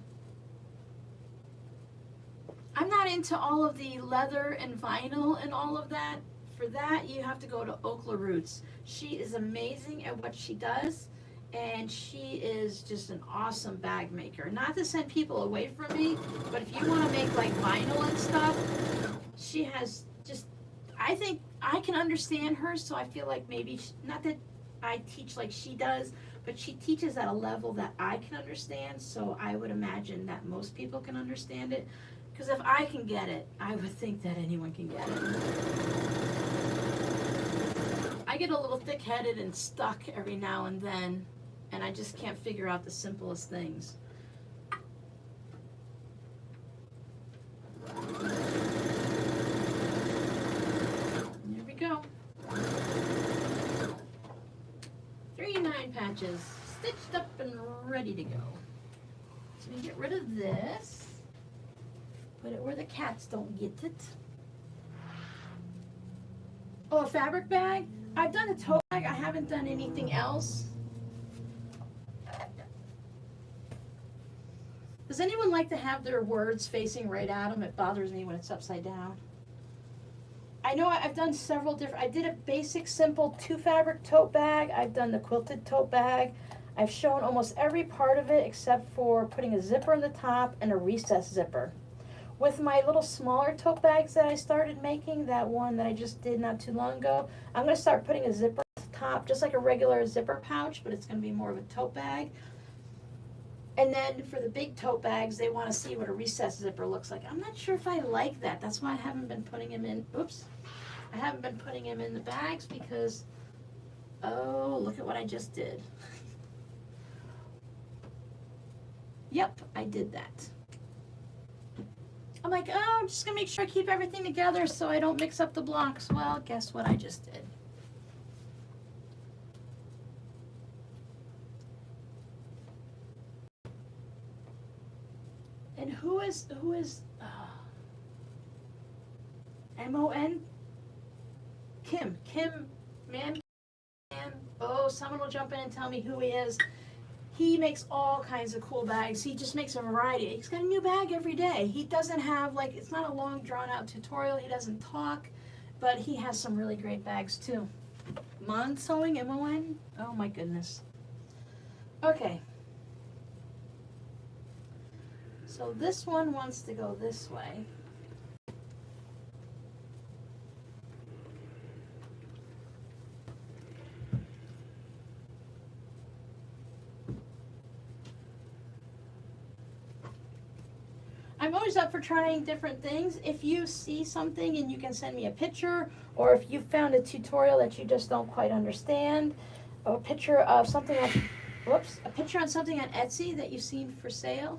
I'm not into all of the leather and vinyl and all of that. For that, you have to go to Okla Roots. She is amazing at what she does, and she is just an awesome bag maker. Not to send people away from me, but if you want to make like vinyl and stuff, she has just, I think I can understand her, so I feel like maybe, not that I teach like she does, but she teaches at a level that I can understand, so I would imagine that most people can understand it. Because if I can get it, I would think that anyone can get it. I get a little thick-headed and stuck every now and then, and I just can't figure out the simplest things. There we go. 3 patches, stitched up and ready to go. So we get rid of this, put it where the cats don't get it. Oh, a fabric bag? I've done a tote bag, I haven't done anything else. Does anyone like to have their words facing right at them? It bothers me when it's upside down. I know I've done several different, I did a basic simple 2 fabric tote bag. I've done the quilted tote bag. I've shown almost every part of it except for putting a zipper in the top and a recess zipper. With my little smaller tote bags that I started making, that one that I just did not too long ago, I'm going to start putting a zipper at the top, just like a regular zipper pouch, but it's going to be more of a tote bag. And then for the big tote bags, they want to see what a recess zipper looks like. I'm not sure if I like that. That's why I haven't been putting them in, oops. I haven't been putting them in the bags because, oh, look at what I just did. Yep, I did that. I'm like, oh, I'm just gonna make sure I keep everything together so I don't mix up the blocks. Well, guess what I just did? And who is M-O-N? Kim, man, oh, someone will jump in and tell me who he is. He makes all kinds of cool bags. He just makes a variety. He's got a new bag every day. He doesn't have, like, it's not a long drawn out tutorial. He doesn't talk, but he has some really great bags too. Mon Sewing, M-O-N? Oh my goodness. Okay. So this one wants to go this way. I'm always up for trying different things. If you see something and you can send me a picture, or if you found a tutorial that you just don't quite understand, or a picture of something on, whoops, a picture on something on Etsy that you've seen for sale.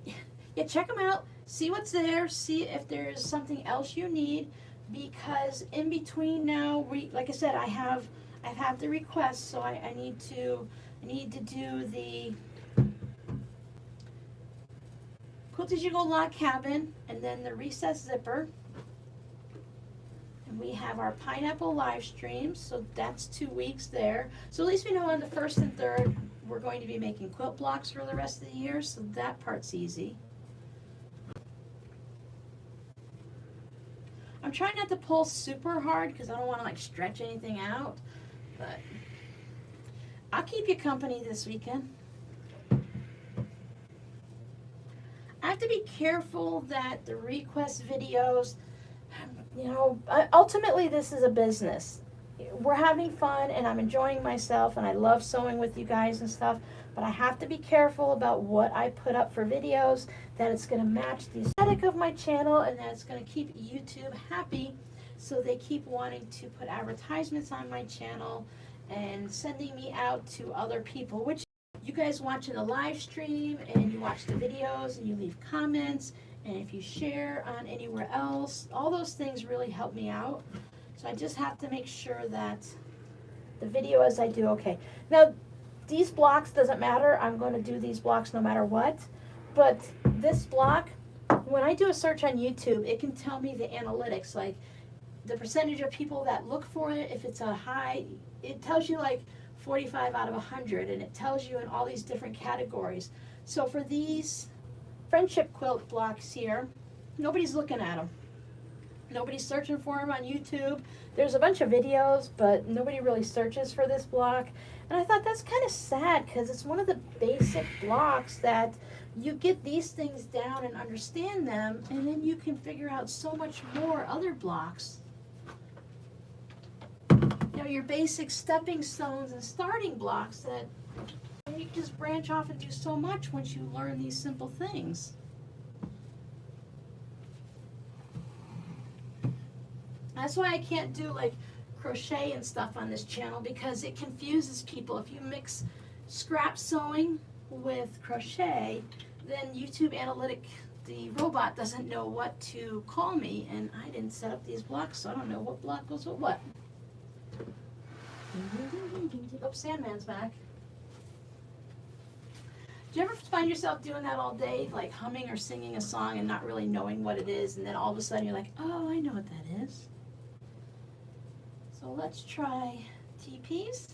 Yeah, check them out, see what's there, see if there's something else you need, because in between now, like I said, I have the request, so I need to do the Quilt As You Go log cabin, and then the recess zipper. And we have our pineapple live streams, so that's 2 weeks there. So at least we know on the 1st and 3rd we're going to be making quilt blocks for the rest of the year, so that part's easy. I'm trying not to pull super hard because I don't want to like stretch anything out, but I'll keep you company this weekend. I have to be careful that the request videos, you know, ultimately this is a business. We're having fun and I'm enjoying myself and I love sewing with you guys and stuff, but I have to be careful about what I put up for videos, that it's going to match the aesthetic of my channel and that it's going to keep YouTube happy, so they keep wanting to put advertisements on my channel and sending me out to other people, which you guys watching the live stream and you watch the videos and you leave comments, and if you share on anywhere else, all those things really help me out. So I just have to make sure that the video as I do, okay. Now, these blocks doesn't matter. I'm going to do these blocks no matter what. But this block, when I do a search on YouTube, it can tell me the analytics, like the percentage of people that look for it. If it's a high, it tells you like 45 out of 100, and it tells you in all these different categories. So for these friendship quilt blocks here, nobody's looking at them. Nobody's searching for them on YouTube. There's a bunch of videos, but nobody really searches for this block. And I thought that's kind of sad because it's one of the basic blocks that you get these things down and understand them, and then you can figure out so much more other blocks. Now have your basic stepping stones and starting blocks that you can just branch off and do so much once you learn these simple things. That's why I can't do like crochet and stuff on this channel, because it confuses people. If you mix scrap sewing with crochet, then YouTube Analytic, the robot, doesn't know what to call me, and I didn't set up these blocks, so I don't know what block goes with what. Oh, Sandman's back. Do you ever find yourself doing that all day, like humming or singing a song and not really knowing what it is, and then all of a sudden you're like, oh, I know what that is? So let's try TPs.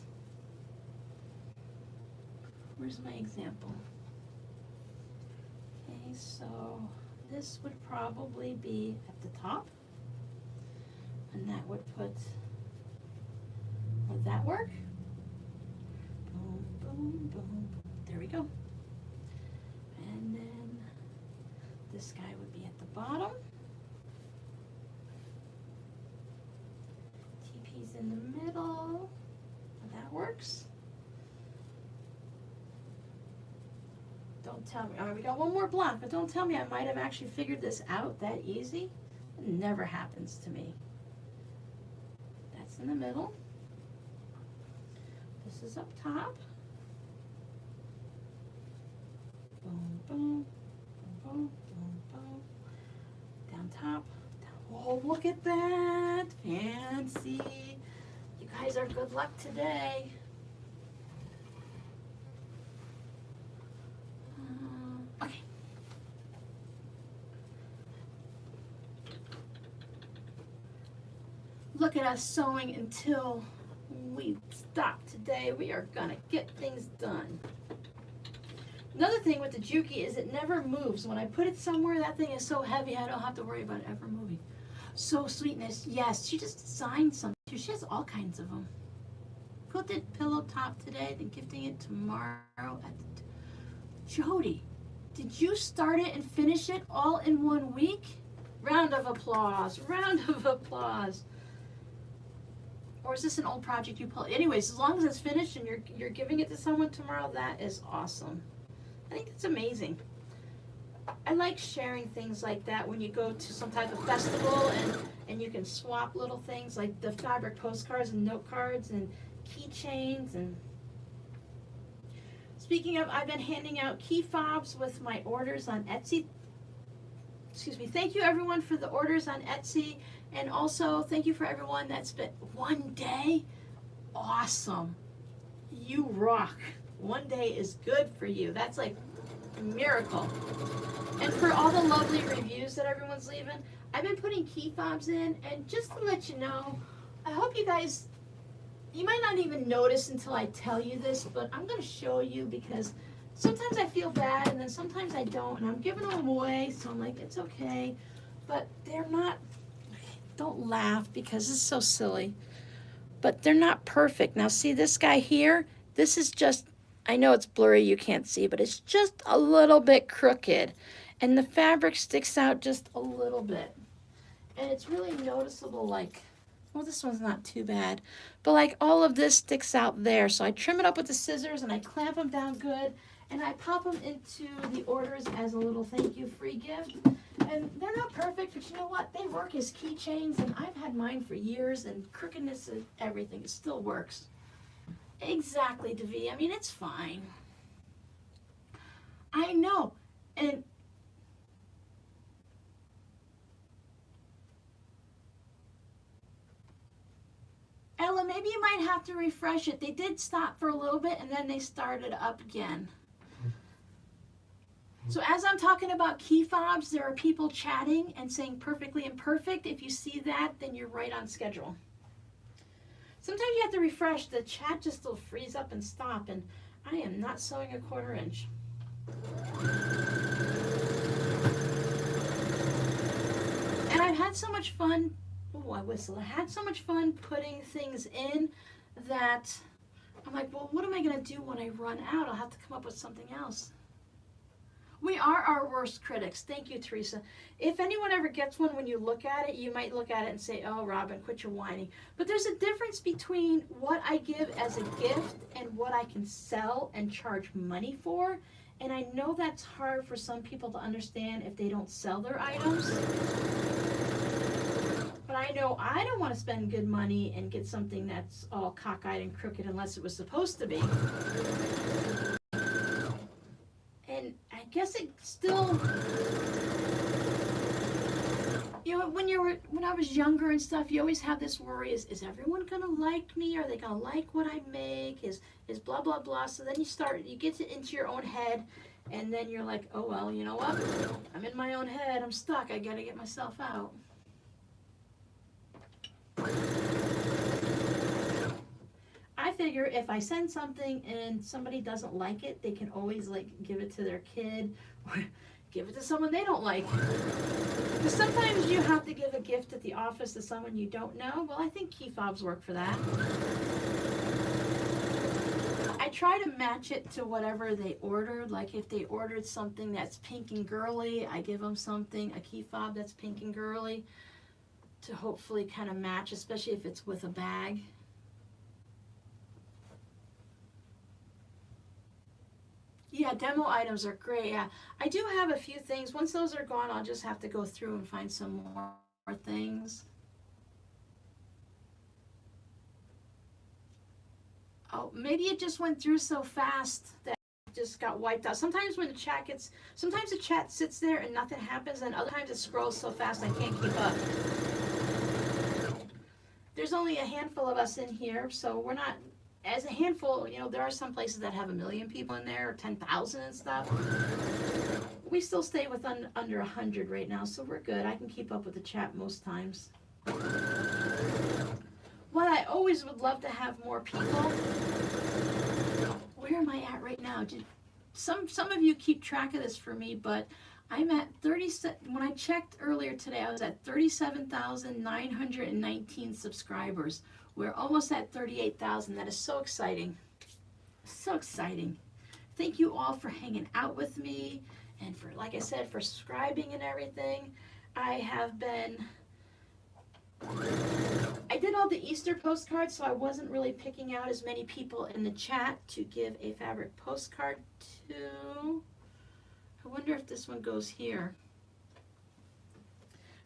Where's my example? Okay, so this would probably be at the top, and that would put, would that work? Boom, boom, boom. There we go. And then this guy would be at the bottom. TP's in the middle. That works. Don't tell me. All right, we got one more block, but don't tell me I might have actually figured this out that easy. It never happens to me. That's in the middle. This is up top. Boom, boom, boom, boom, boom. Down top. Oh, look at that. Fancy. You guys are good luck today. Okay. Look at us sewing until we stop today. We are gonna get things done. Another thing with the Juki is it never moves. When I put it somewhere, that thing is so heavy I don't have to worry about it ever moving. So Sweetness, yes, she just designed some. She has all kinds of them. Quilted pillow top today, then gifting it tomorrow at the Jody, did you start it and finish it all in 1 week? Round of applause, round of applause. Or is this an old project you pulled? Anyways, as long as it's finished and you're giving it to someone tomorrow, that is awesome. I think it's amazing. I like sharing things like that when you go to some type of festival and you can swap little things like the fabric postcards and note cards and keychains. And speaking of, I've been handing out key fobs with my orders on Etsy. Excuse me. Thank you everyone for the orders on Etsy, and also thank you for everyone that spent 1 day. Awesome. You rock. 1 day is good for you. That's like a miracle. And for all the lovely reviews that everyone's leaving, I've been putting key fobs in, and just to let you know, I hope you guys, you might not even notice until I tell you this, but I'm going to show you because sometimes I feel bad and then sometimes I don't, and I'm giving them away, so I'm like, it's okay. But they're not, don't laugh because it's so silly, but they're not perfect. Now see this guy here? This is just, I know it's blurry, you can't see, but it's just a little bit crooked. And the fabric sticks out just a little bit. And it's really noticeable, like, well, this one's not too bad, but like all of this sticks out there. So I trim it up with the scissors and I clamp them down good, and I pop them into the orders as a little thank you free gift. And they're not perfect, but you know what? They work as keychains, and I've had mine for years, and crookedness and everything, it still works. Exactly, Devi. I mean, it's fine. I know. And Ella, maybe you might have to refresh it. They did stop for a little bit and then they started up again. So as I'm talking about key fobs, there are people chatting and saying perfectly imperfect. If you see that, then you're right on schedule. Sometimes you have to refresh. The chat just will freeze up and stop, and I am not sewing a 1/4 inch. And I've had so much fun. Oh, I whistle. I had so much fun putting things in that I'm like, well, what am I going to do when I run out? I'll have to come up with something else. We are our worst critics. Thank you, Teresa. If anyone ever gets one, when you look at it, you might look at it and say, oh, Robin, quit your whining. But there's a difference between what I give as a gift and what I can sell and charge money for. And I know that's hard for some people to understand if they don't sell their items. But I know I don't want to spend good money and get something that's all cockeyed and crooked unless it was supposed to be. And I guess it still, you know, when I was younger and stuff, you always have this worry, is everyone gonna like me? Are they gonna like what I make? Is blah blah blah. So then you get into your own head, and then you're like, oh well, you know what? I'm in my own head, I'm stuck, I gotta get myself out. I figure if I send something and somebody doesn't like it, they can always like give it to their kid or give it to someone they don't like. Because sometimes you have to give a gift at the office to someone you don't know. Well, I think key fobs work for that. I try to match it to whatever they ordered. Like if they ordered something that's pink and girly, I give them something, a key fob that's pink and girly, to hopefully kind of match, especially if it's with a bag. Yeah, demo items are great. Yeah, I do have a few things. Once those are gone, I'll just have to go through and find some more things. Oh, maybe it just went through so fast that it just got wiped out. Sometimes when the chat sits there and nothing happens, and other times it scrolls so fast I can't keep up. There's only a handful of us in here, so we're not, as a handful, you know, there are some places that have 1 million people in there, or 10,000 and stuff. We still stay with under 100 right now, so we're good. I can keep up with the chat most times. What I always would love to have more people. Where am I at right now? Some of you keep track of this for me, but I'm at 37. When I checked earlier today, I was at 37,919 subscribers. We're almost at 38,000. That is so exciting. So exciting. Thank you all for hanging out with me and for, like I said, for subscribing and everything. I did all the Easter postcards, so I wasn't really picking out as many people in the chat to give a fabric postcard to. I wonder if this one goes here.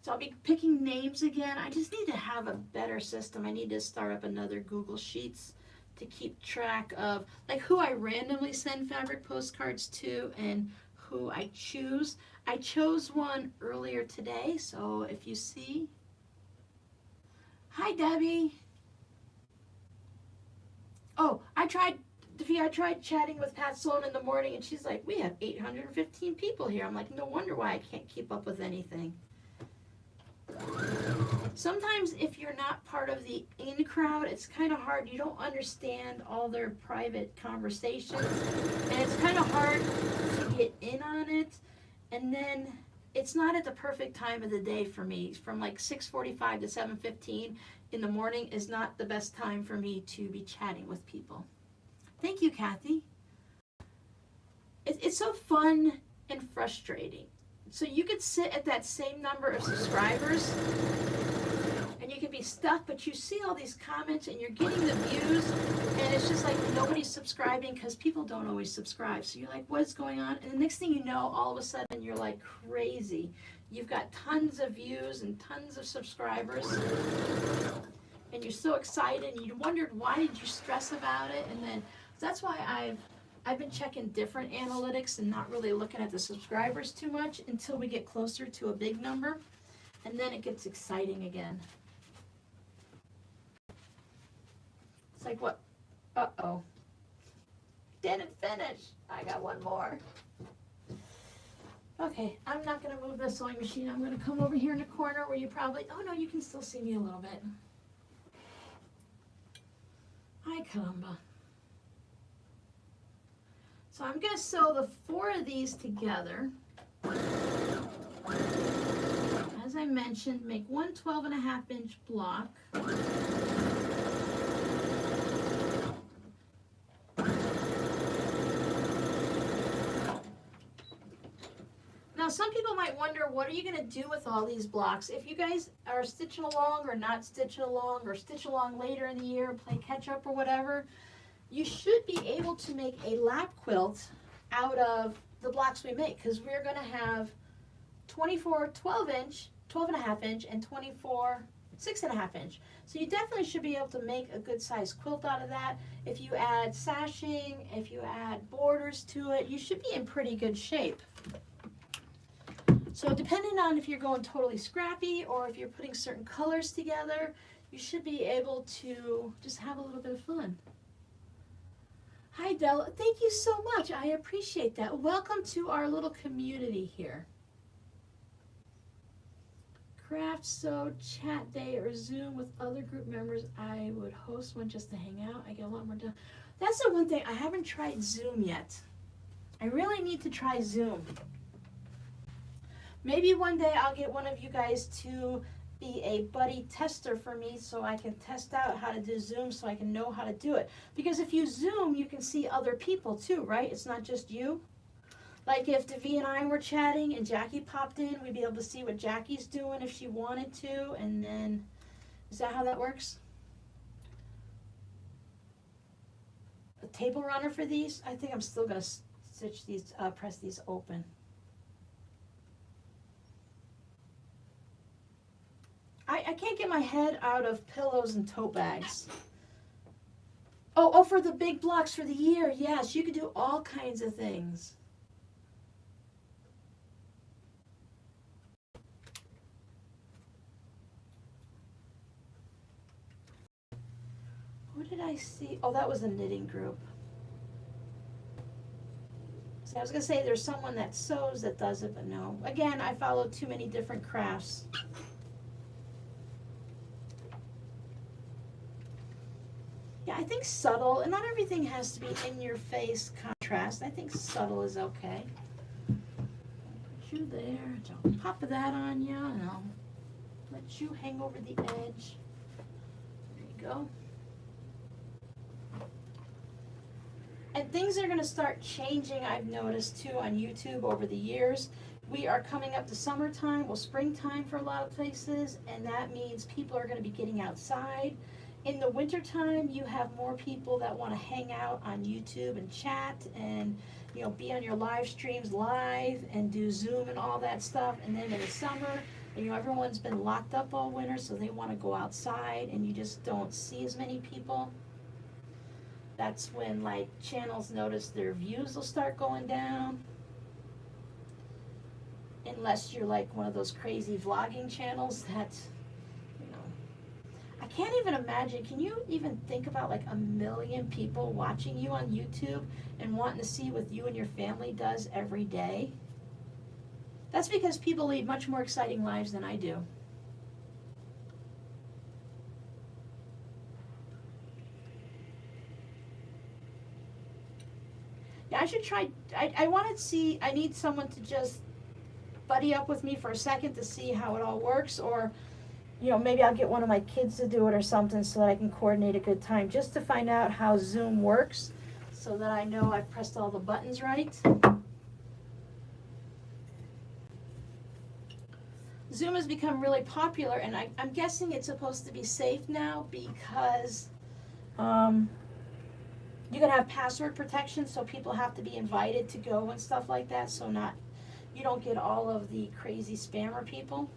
So I'll be picking names again. I just need to have a better system. I need to start up another Google Sheets to keep track of like who I randomly send fabric postcards to and who I choose. I chose one earlier today, so if you see. Hi, Debbie. Oh, I tried chatting with Pat Sloan in the morning, and she's like, we have 815 people here. I'm like, no wonder why I can't keep up with anything. Sometimes if you're not part of the in crowd, it's kind of hard. You don't understand all their private conversations, and it's kind of hard to get in on it. And then it's not at the perfect time of the day for me. From like 6:45 to 7:15 in the morning is not the best time for me to be chatting with people. Thank you, Kathy. It's so fun and frustrating. So you could sit at that same number of subscribers and you could be stuck, but you see all these comments and you're getting the views, and it's just like nobody's subscribing because people don't always subscribe. So you're like, what is going on? And the next thing you know, all of a sudden you're like crazy. You've got tons of views and tons of subscribers, and you're so excited and you wondered why did you stress about it. And then that's why I've been checking different analytics and not really looking at the subscribers too much until we get closer to a big number, and then it gets exciting again. It's like, what? Uh-oh. Didn't finish. I got one more. Okay, I'm not going to move the sewing machine. I'm going to come over here in the corner where you probably, oh no, you can still see me a little bit. Hi, caramba. So I'm going to sew the 4 of these together. As I mentioned, make one 12.5-inch block. Now, some people might wonder, what are you going to do with all these blocks? If you guys are stitching along or not stitching along or stitch along later in the year and play catch up or whatever, you should be able to make a lap quilt out of the blocks we make, because we're going to have 24 12-inch, 12.5-inch, and 24 6.5-inch. So you definitely should be able to make a good sized quilt out of that. If you add sashing, if you add borders to it, you should be in pretty good shape. So depending on if you're going totally scrappy or if you're putting certain colors together, you should be able to just have a little bit of fun. Hi Della, thank you so much. I appreciate that. Welcome to our little community here. Craft, sew, chat day, or Zoom with other group members. I would host one just to hang out. I get a lot more done. That's the one thing, I haven't tried Zoom yet. I really need to try Zoom. Maybe one day I'll get one of you guys to be a buddy tester for me so I can test out how to do Zoom so I can know how to do it. Because if you Zoom, you can see other people too, right? It's not just you. Like if Devi and I were chatting and Jackie popped in, we'd be able to see what Jackie's doing if she wanted to, and then, is that how that works? A table runner for these? I think I'm still gonna stitch these, press these open. I can't get my head out of pillows and tote bags. Oh, for the big blocks for the year. Yes, you could do all kinds of things. What did I see? Oh, that was a knitting group. See, I was going to say there's someone that sews that does it, but no. Again, I follow too many different crafts. Yeah, I think subtle, and not everything has to be in your face contrast. I think subtle is okay. Put you there, don't pop that on you, and I'll let you hang over the edge. There you go. And things are going to start changing, I've noticed too, on YouTube over the years. We are coming up to summertime, well, springtime for a lot of places, and that means people are going to be getting outside. In the wintertime, you have more people that want to hang out on YouTube and chat and, you know, be on your live streams live and do Zoom and all that stuff. And then in the summer, you know, everyone's been locked up all winter, so they want to go outside, and you just don't see as many people. That's when, like, channels notice their views will start going down. Unless you're like one of those crazy vlogging channels that, you know, I can't even imagine. Can you even think about like 1 million people watching you on YouTube and wanting to see what you and your family does every day? That's because people lead much more exciting lives than I do. Yeah, I should try. I want to see, I need someone to just buddy up with me for a second to see how it all works, or, you know, maybe I'll get one of my kids to do it or something so that I can coordinate a good time just to find out how Zoom works so that I know I've pressed all the buttons right. Zoom has become really popular, and I'm guessing it's supposed to be safe now because you can have password protection, so people have to be invited to go and stuff like that, so you don't get all of the crazy spammer people,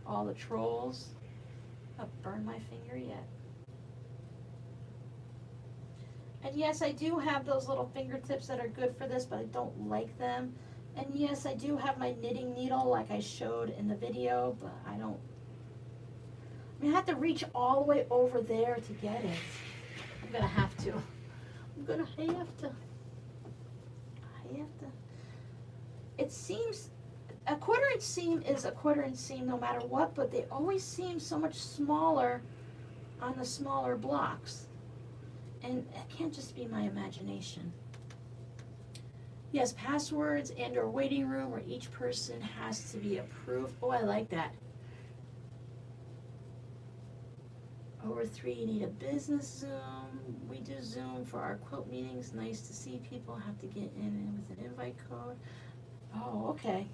all the trolls. I've burned my finger yet. And yes, I do have those little fingertips that are good for this, but I don't like them. And yes, I do have my knitting needle like I showed in the video, but I have to reach all the way over there to get it. I'm gonna have to. It seems a 1/4 inch seam is a 1/4 inch seam no matter what, but they always seem so much smaller on the smaller blocks. And it can't just be my imagination. Yes, passwords and or waiting room where each person has to be approved. Oh, I like that. Over 3, you need a business Zoom. We do Zoom for our quilt meetings. Nice to see people. Have to get in with an invite code. Oh, okay.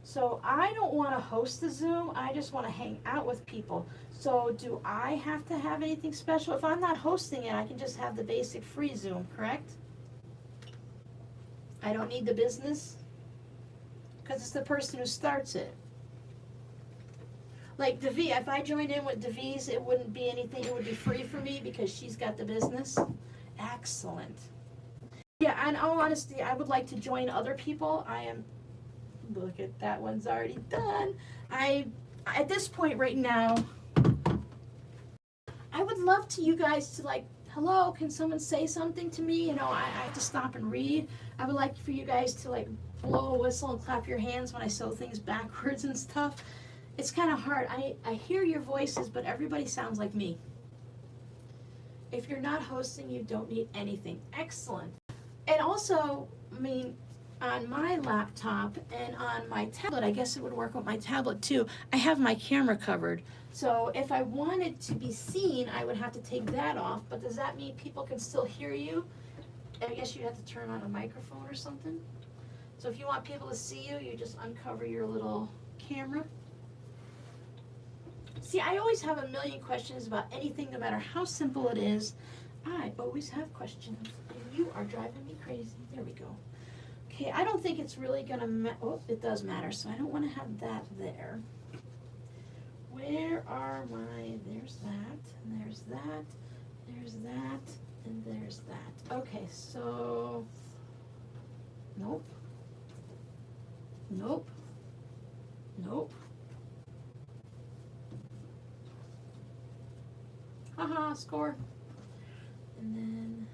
So I don't want to host the Zoom, I just want to hang out with people. So do I have to have anything special? If I'm not hosting it, I can just have the basic free Zoom, correct? I don't need the business? Because it's the person who starts it. Like Devi, if I joined in with Devi's, it wouldn't be anything, it would be free for me because she's got the business. Excellent. Yeah, in all honesty, I would like to join other people. Look at that one's already done. At this point right now, I would love to you guys to like, hello, can someone say something to me? You know, I have to stop and read. I would like for you guys to like blow a whistle and clap your hands when I sew things backwards and stuff. It's kind of hard. I hear your voices, but everybody sounds like me. If you're not hosting, you don't need anything. Excellent. And also, I mean, on my laptop and on my tablet, I guess it would work with my tablet too, I have my camera covered. So if I wanted to be seen, I would have to take that off, but does that mean people can still hear you? I guess you'd have to turn on a microphone or something. So if you want people to see you, you just uncover your little camera. See, I always have a million questions about anything, no matter how simple it is. I always have questions, and you are driving me crazy. There we go. Okay, I don't think it's really gonna oh, it does matter, so I don't want to have that there. Where are my, there's that, and there's that, there's that, and there's that. Okay, so, nope, nope, nope. Haha, score. And then,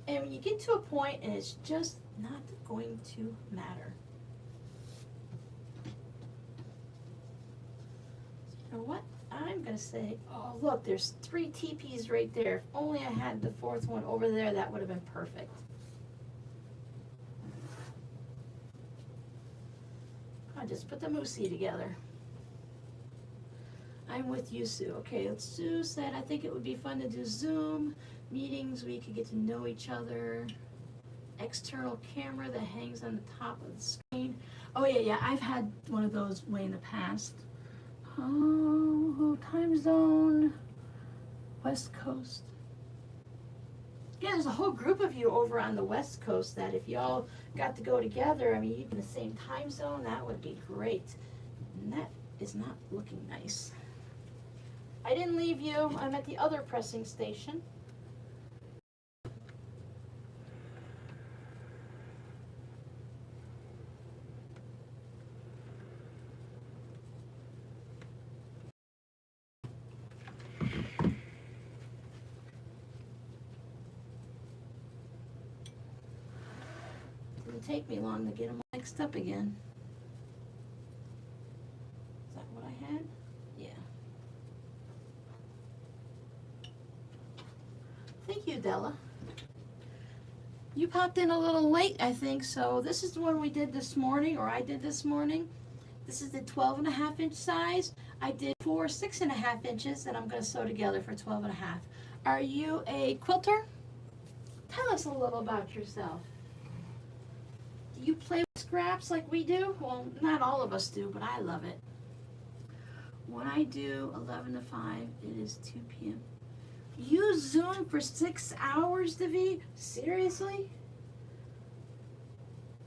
and when you get to a point and it's just not going to matter. So you know what? I'm gonna say, oh look, there's 3 teepees right there. If only I had the 4th one over there, that would have been perfect. I just put the moosey together. I'm with you, Sue. Okay, Sue said, I think it would be fun to do Zoom meetings. We could get to know each other. External camera that hangs on the top of the screen. Oh yeah, I've had one of those way in the past. Oh, time zone, West Coast. Yeah, there's a whole group of you over on the West Coast that if y'all got to go together, I mean, even the same time zone, that would be great. And that is not looking nice. I didn't leave you. I'm at the other pressing station. Didn't take me long to get them mixed up again. Is that what I had? Yeah. Thank you, Della. You popped in a little late, I think, so this is the one we did this morning, or I did this morning. This is the 12.5-inch size. I did 4 6.5 inches that I'm going to sew together for 12.5. Are you a quilter? Tell us a little about yourself. Do you play with scraps like we do? Well, not all of us do, but I love it. When I do 11 to 5, it is 2 p.m. You Zoom for 6 hours, Devi? Seriously?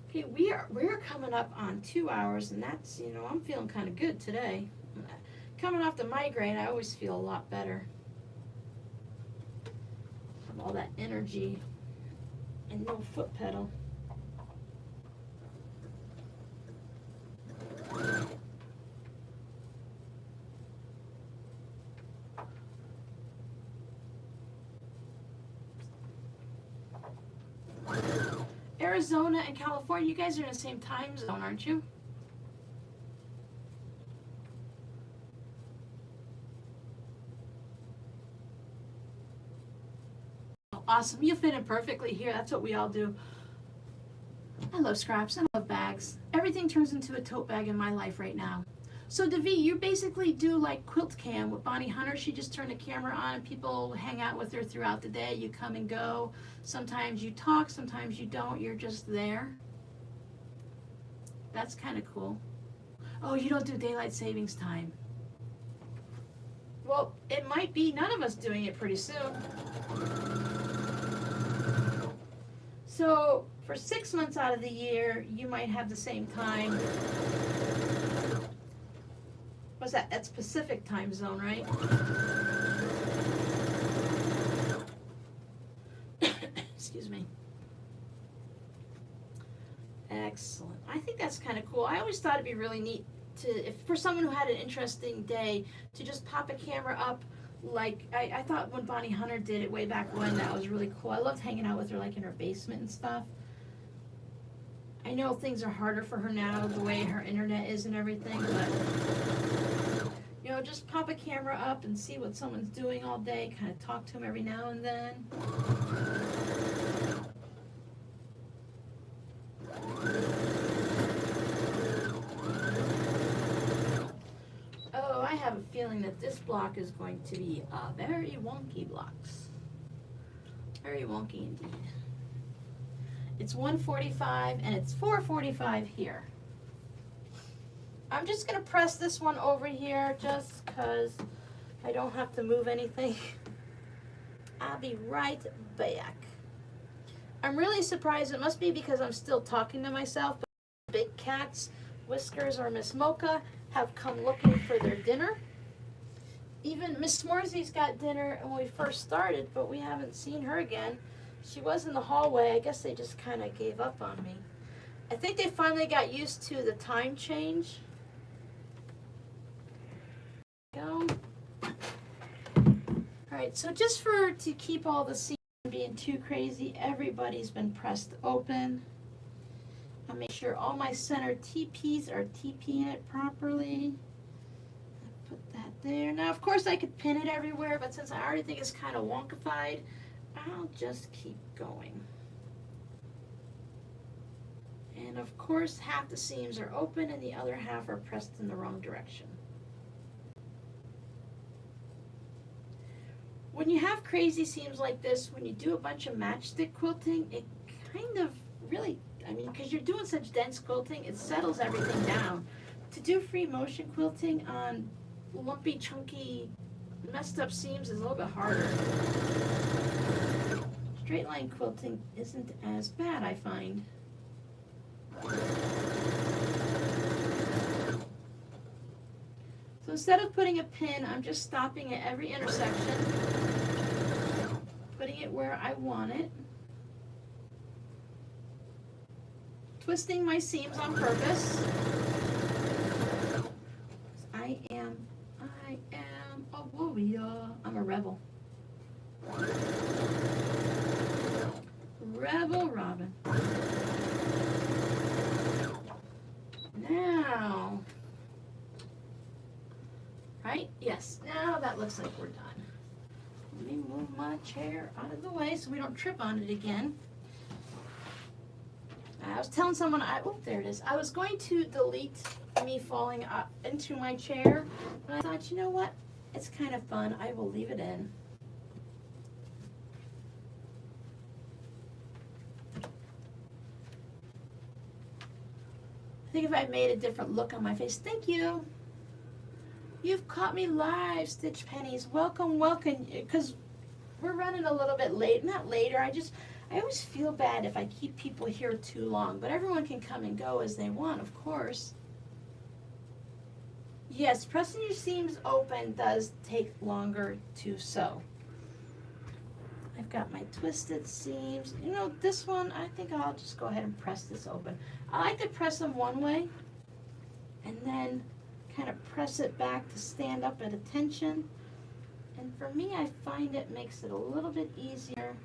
Okay, we're coming up on 2 hours, and that's, you know, I'm feeling kind of good today. Coming off the migraine, I always feel a lot better. Have all that energy and no foot pedal. Arizona and California, you guys are in the same time zone, aren't you? Oh, awesome, you fit in perfectly here. That's what we all do. I love scraps, I love bags. Everything turns into a tote bag in my life right now. So Devi, you basically do like Quilt Cam with Bonnie Hunter. She just turned the camera on and people hang out with her throughout the day. You come and go. Sometimes you talk, sometimes you don't. You're just there. That's kind of cool. Oh, you don't do daylight savings time. Well, it might be none of us doing it pretty soon. So for 6 months out of the year, you might have the same time. What's that? That's Pacific time zone, right? Excuse me. Excellent. I think that's kind of cool. I always thought it'd be really neat to, if for someone who had an interesting day, to just pop a camera up. Like I thought when Bonnie Hunter did it way back when, that was really cool. I loved hanging out with her like in her basement and stuff. I know things are harder for her now, the way her internet is and everything, but you know, just pop a camera up and see what someone's doing all day, kind of talk to them every now and then. Oh, I have a feeling that this block is going to be a very wonky block. Very wonky indeed. It's 1:45 and it's 4:45 here. I'm just going to press this one over here just because I don't have to move anything. I'll be right back. I'm really surprised. It must be because I'm still talking to myself. But Big Cat's Whiskers or Miss Mocha have come looking for their dinner. Even Miss Smorsey's got dinner when we first started, but we haven't seen her again. She was in the hallway. I guess they just kind of gave up on me. I think they finally got used to the time change. Go. Alright, so just to keep all the seams from being too crazy, everybody's been pressed open. I'll make sure all my center TPs are TPing it properly. Put that there. Now, of course, I could pin it everywhere, but since I already think it's kind of wonkified, I'll just keep going. And of course, half the seams are open and the other half are pressed in the wrong direction. When you have crazy seams like this, when you do a bunch of matchstick quilting, it kind of really, I mean, because you're doing such dense quilting, it settles everything down. To do free motion quilting on lumpy, chunky, messed up seams is a little bit harder. Straight line quilting isn't as bad, I find. So instead of putting a pin, I'm just stopping at every intersection, putting it where I want it, twisting my seams on purpose. I am a warrior. I'm a rebel. Rebel Robin. Now, right? Yes, now that looks like we're done. Let me move my chair out of the way so we don't trip on it again. I was telling someone, oh, there it is. I was going to delete me falling up into my chair, but I thought, you know what? It's kind of fun. I will leave it in. I think if I made a different look on my face, thank you. You've caught me live, Stitch Pennies. Welcome, welcome. Because we're running a little bit late. Not later. I always feel bad if I keep people here too long, but everyone can come and go as they want, of course. Yes, pressing your seams open does take longer to sew. I've got my twisted seams. You know, this one, I think I'll just go ahead and press this open. I like to press them one way and then kind of press it back to stand up at attention. And for me, I find it makes it a little bit easier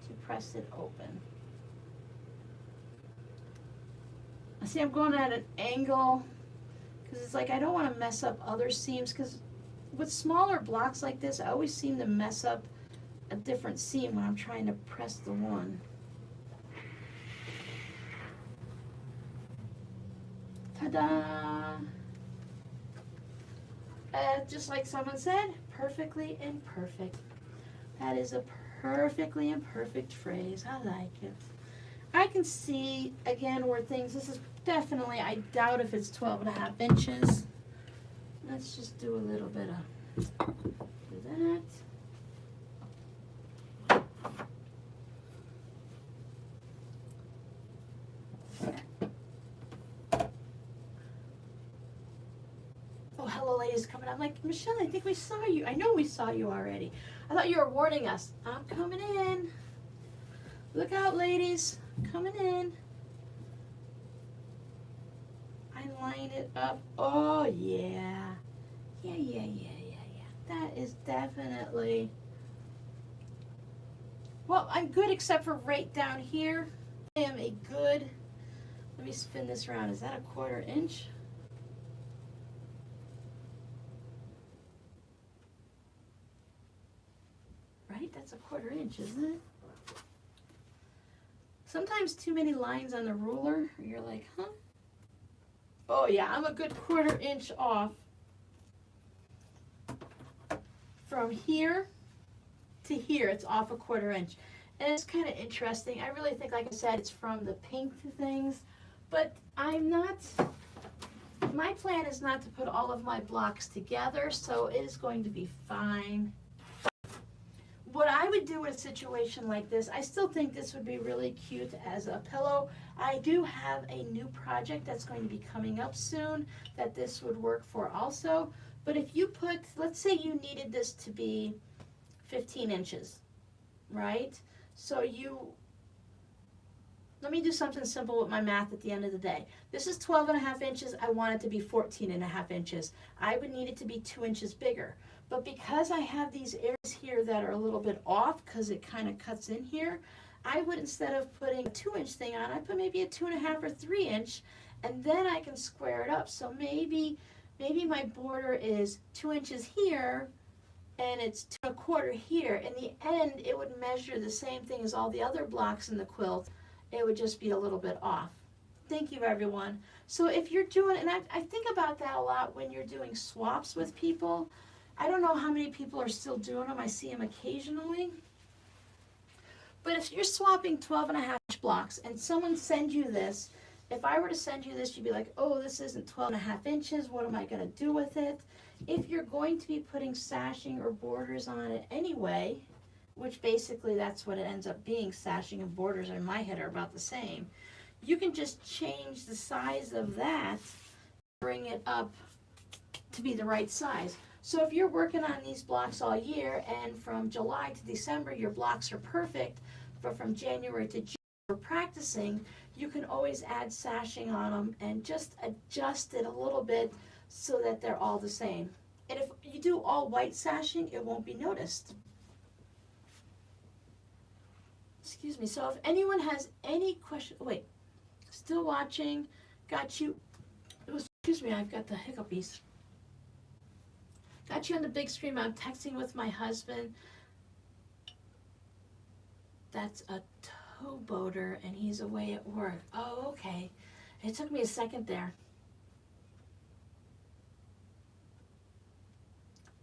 to press it open. See, I'm going at an angle because it's like I don't want to mess up other seams, because with smaller blocks like this, I always seem to mess up a different seam when I'm trying to press the one. Ta-da! Just like someone said, perfectly imperfect. That is a perfectly imperfect phrase. I like it. I can see, again, where things, this is definitely, I doubt if it's 12.5 inches. Let's just do a little bit of that. Oh, hello, ladies coming. I'm like, Michelle, I think we saw you. I know we saw you already. I thought you were warning us. I'm coming in. Look out, ladies. Coming in. I line it up. Oh, yeah. Yeah. That is definitely... Well, I'm good except for right down here. I am a good... Let me spin this around. Is that a 1/4 inch? Right? That's a 1/4 inch, isn't it? Sometimes too many lines on the ruler, you're like, huh? Oh yeah, I'm a good 1/4 inch off from here to here. It's off a 1/4 inch. And it's kind of interesting. I really think, like I said, it's from the pink things, but I'm not, my plan is not to put all of my blocks together, so it is going to be fine. What I would do in a situation like this, I still think this would be really cute as a pillow. I do have a new project that's going to be coming up soon that this would work for also. But if you put, let's say you needed this to be 15 inches, right? So let me do something simple with my math at the end of the day. This is 12.5 inches. I want it to be 14.5 inches. I would need it to be 2 inches bigger. But because I have these areas here that are a little bit off because it kind of cuts in here, I would, instead of putting a 2-inch thing on, I put maybe a 2.5 or 3 inch, and then I can square it up. So maybe my border is 2 inches here, and it's 2 1/4 here. In the end, it would measure the same thing as all the other blocks in the quilt. It would just be a little bit off. Thank you, everyone. So if you're doing, and I think about that a lot when you're doing swaps with people. I don't know how many people are still doing them. I see them occasionally. But if you're swapping 12.5 inch blocks and someone sends you this, if I were to send you this, you'd be like, oh, this isn't 12.5 inches. What am I going to do with it? If you're going to be putting sashing or borders on it anyway, which basically that's what it ends up being, sashing and borders in my head are about the same, you can just change the size of that, bring it up to be the right size. So if you're working on these blocks all year and from July to December your blocks are perfect, but from January to June you're practicing, you can always add sashing on them and just adjust it a little bit so that they're all the same. And if you do all white sashing, it won't be noticed. Excuse me. So if anyone has any question, wait, still watching, got you, excuse me, I've got the hiccupies. Got you on the big screen. I'm texting with my husband. That's a towboater and he's away at work. Oh, okay. It took me a second there.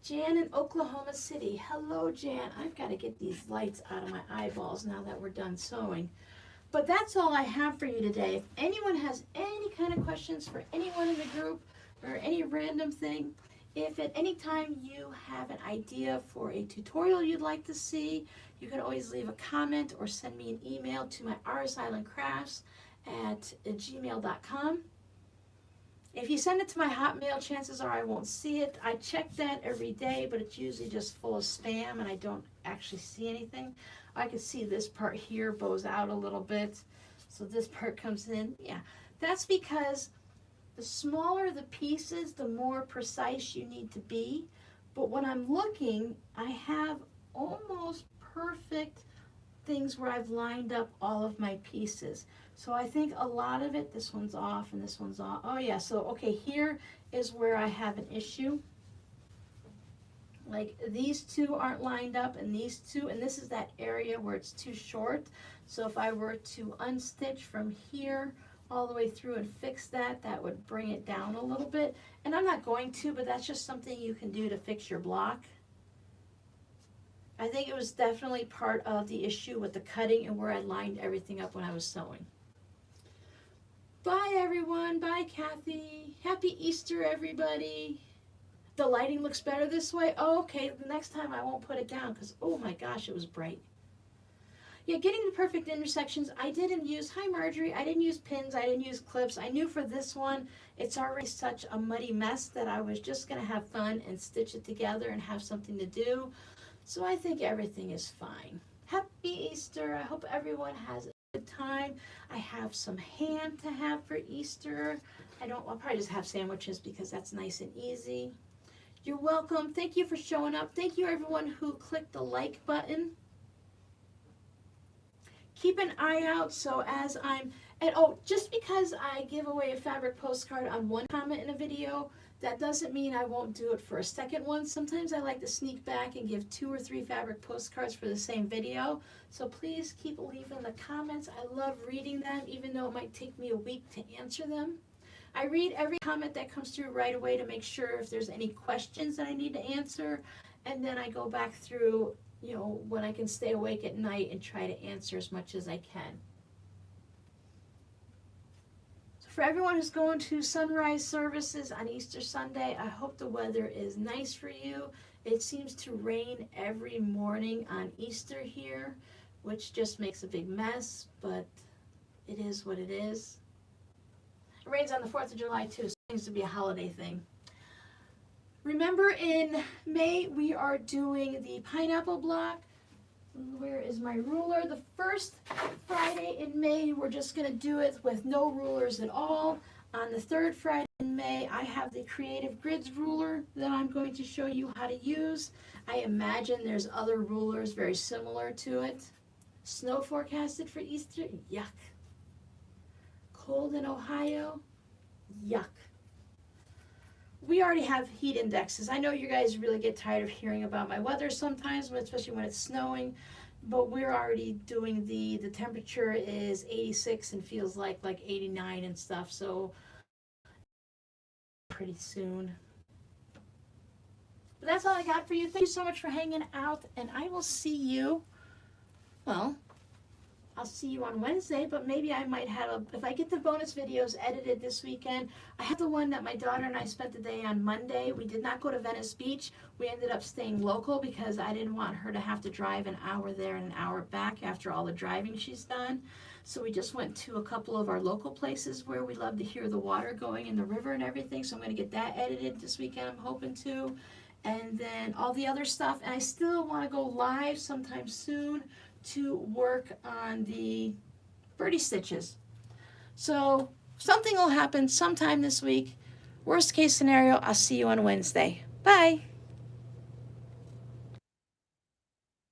Jan in Oklahoma City. Hello, Jan. I've got to get these lights out of my eyeballs now that we're done sewing. But that's all I have for you today. If anyone has any kind of questions for anyone in the group or any random thing, if at any time you have an idea for a tutorial you'd like to see, you can always leave a comment or send me an email to my RsIslandCrafts at gmail.com. If you send it to my Hotmail, chances are I won't see it. I check that every day, but it's usually just full of spam and I don't actually see anything. I can see this part here bows out a little bit, so this part comes in. Yeah, that's because the smaller the pieces, the more precise you need to be. But when I'm looking, I have almost perfect things where I've lined up all of my pieces. So I think a lot of it, this one's off and this one's off. Oh yeah, so okay, here is where I have an issue. Like these two aren't lined up and these two, and this is that area where it's too short. So if I were to unstitch from here all the way through and fix that, that would bring it down a little bit. And I'm not going to, but that's just something you can do to fix your block. I think it was definitely part of the issue with the cutting and where I lined everything up when I was sewing. Bye everyone, bye Kathy. Happy Easter everybody. The lighting looks better this way. Oh, okay, the next time I won't put it down because oh my gosh, it was bright. Yeah, getting the perfect intersections, I didn't use, hi Marjorie, I didn't use pins, I didn't use clips. I knew for this one, it's already such a muddy mess that I was just gonna have fun and stitch it together and have something to do. So I think everything is fine. Happy Easter, I hope everyone has a good time. I have some ham to have for Easter. I'll probably just have sandwiches because that's nice and easy. You're welcome, thank you for showing up. Thank you everyone who clicked the like button. Keep an eye out, so as just because I give away a fabric postcard on one comment in a video, that doesn't mean I won't do it for a second one. Sometimes I like to sneak back and give 2 or 3 fabric postcards for the same video. So please keep leaving the comments. I love reading them, even though it might take me a week to answer them. I read every comment that comes through right away to make sure if there's any questions that I need to answer, and then I go back through, you know, when I can stay awake at night and try to answer as much as I can. So for everyone who's going to sunrise services on Easter Sunday, I hope the weather is nice for you. It seems to rain every morning on Easter here, which just makes a big mess, but it is what it is. It rains on the 4th of July too, so it seems to be a holiday thing. Remember in May we are doing the pineapple block. Where is my ruler? The first Friday in May we're just going to do it with no rulers at all. On the 3rd Friday in May I have the Creative Grids ruler that I'm going to show you how to use. I imagine there's other rulers very similar to it. Snow forecasted for Easter? Yuck. Cold in Ohio? Yuck. We already have heat indexes. I know you guys really get tired of hearing about my weather sometimes, especially when it's snowing, but we're already doing the temperature is 86 and feels like 89 and stuff, so pretty soon. But that's all I got for you. Thank you so much for hanging out, and I will see you, well, I'll see you on Wednesday, but maybe I might have if I get the bonus videos edited this weekend. I have the one that my daughter and I spent the day on Monday. We did not go to Venice Beach. We ended up staying local because I didn't want her to have to drive an hour there and an hour back after all the driving she's done. So we just went to a couple of our local places where we love to hear the water going in the river and everything. So I'm going to get that edited this weekend, I'm hoping to. And then all the other stuff. And I still want to go live sometime soon to work on the birdie stitches. So something will happen sometime this week. Worst case scenario, I'll see you on Wednesday. Bye.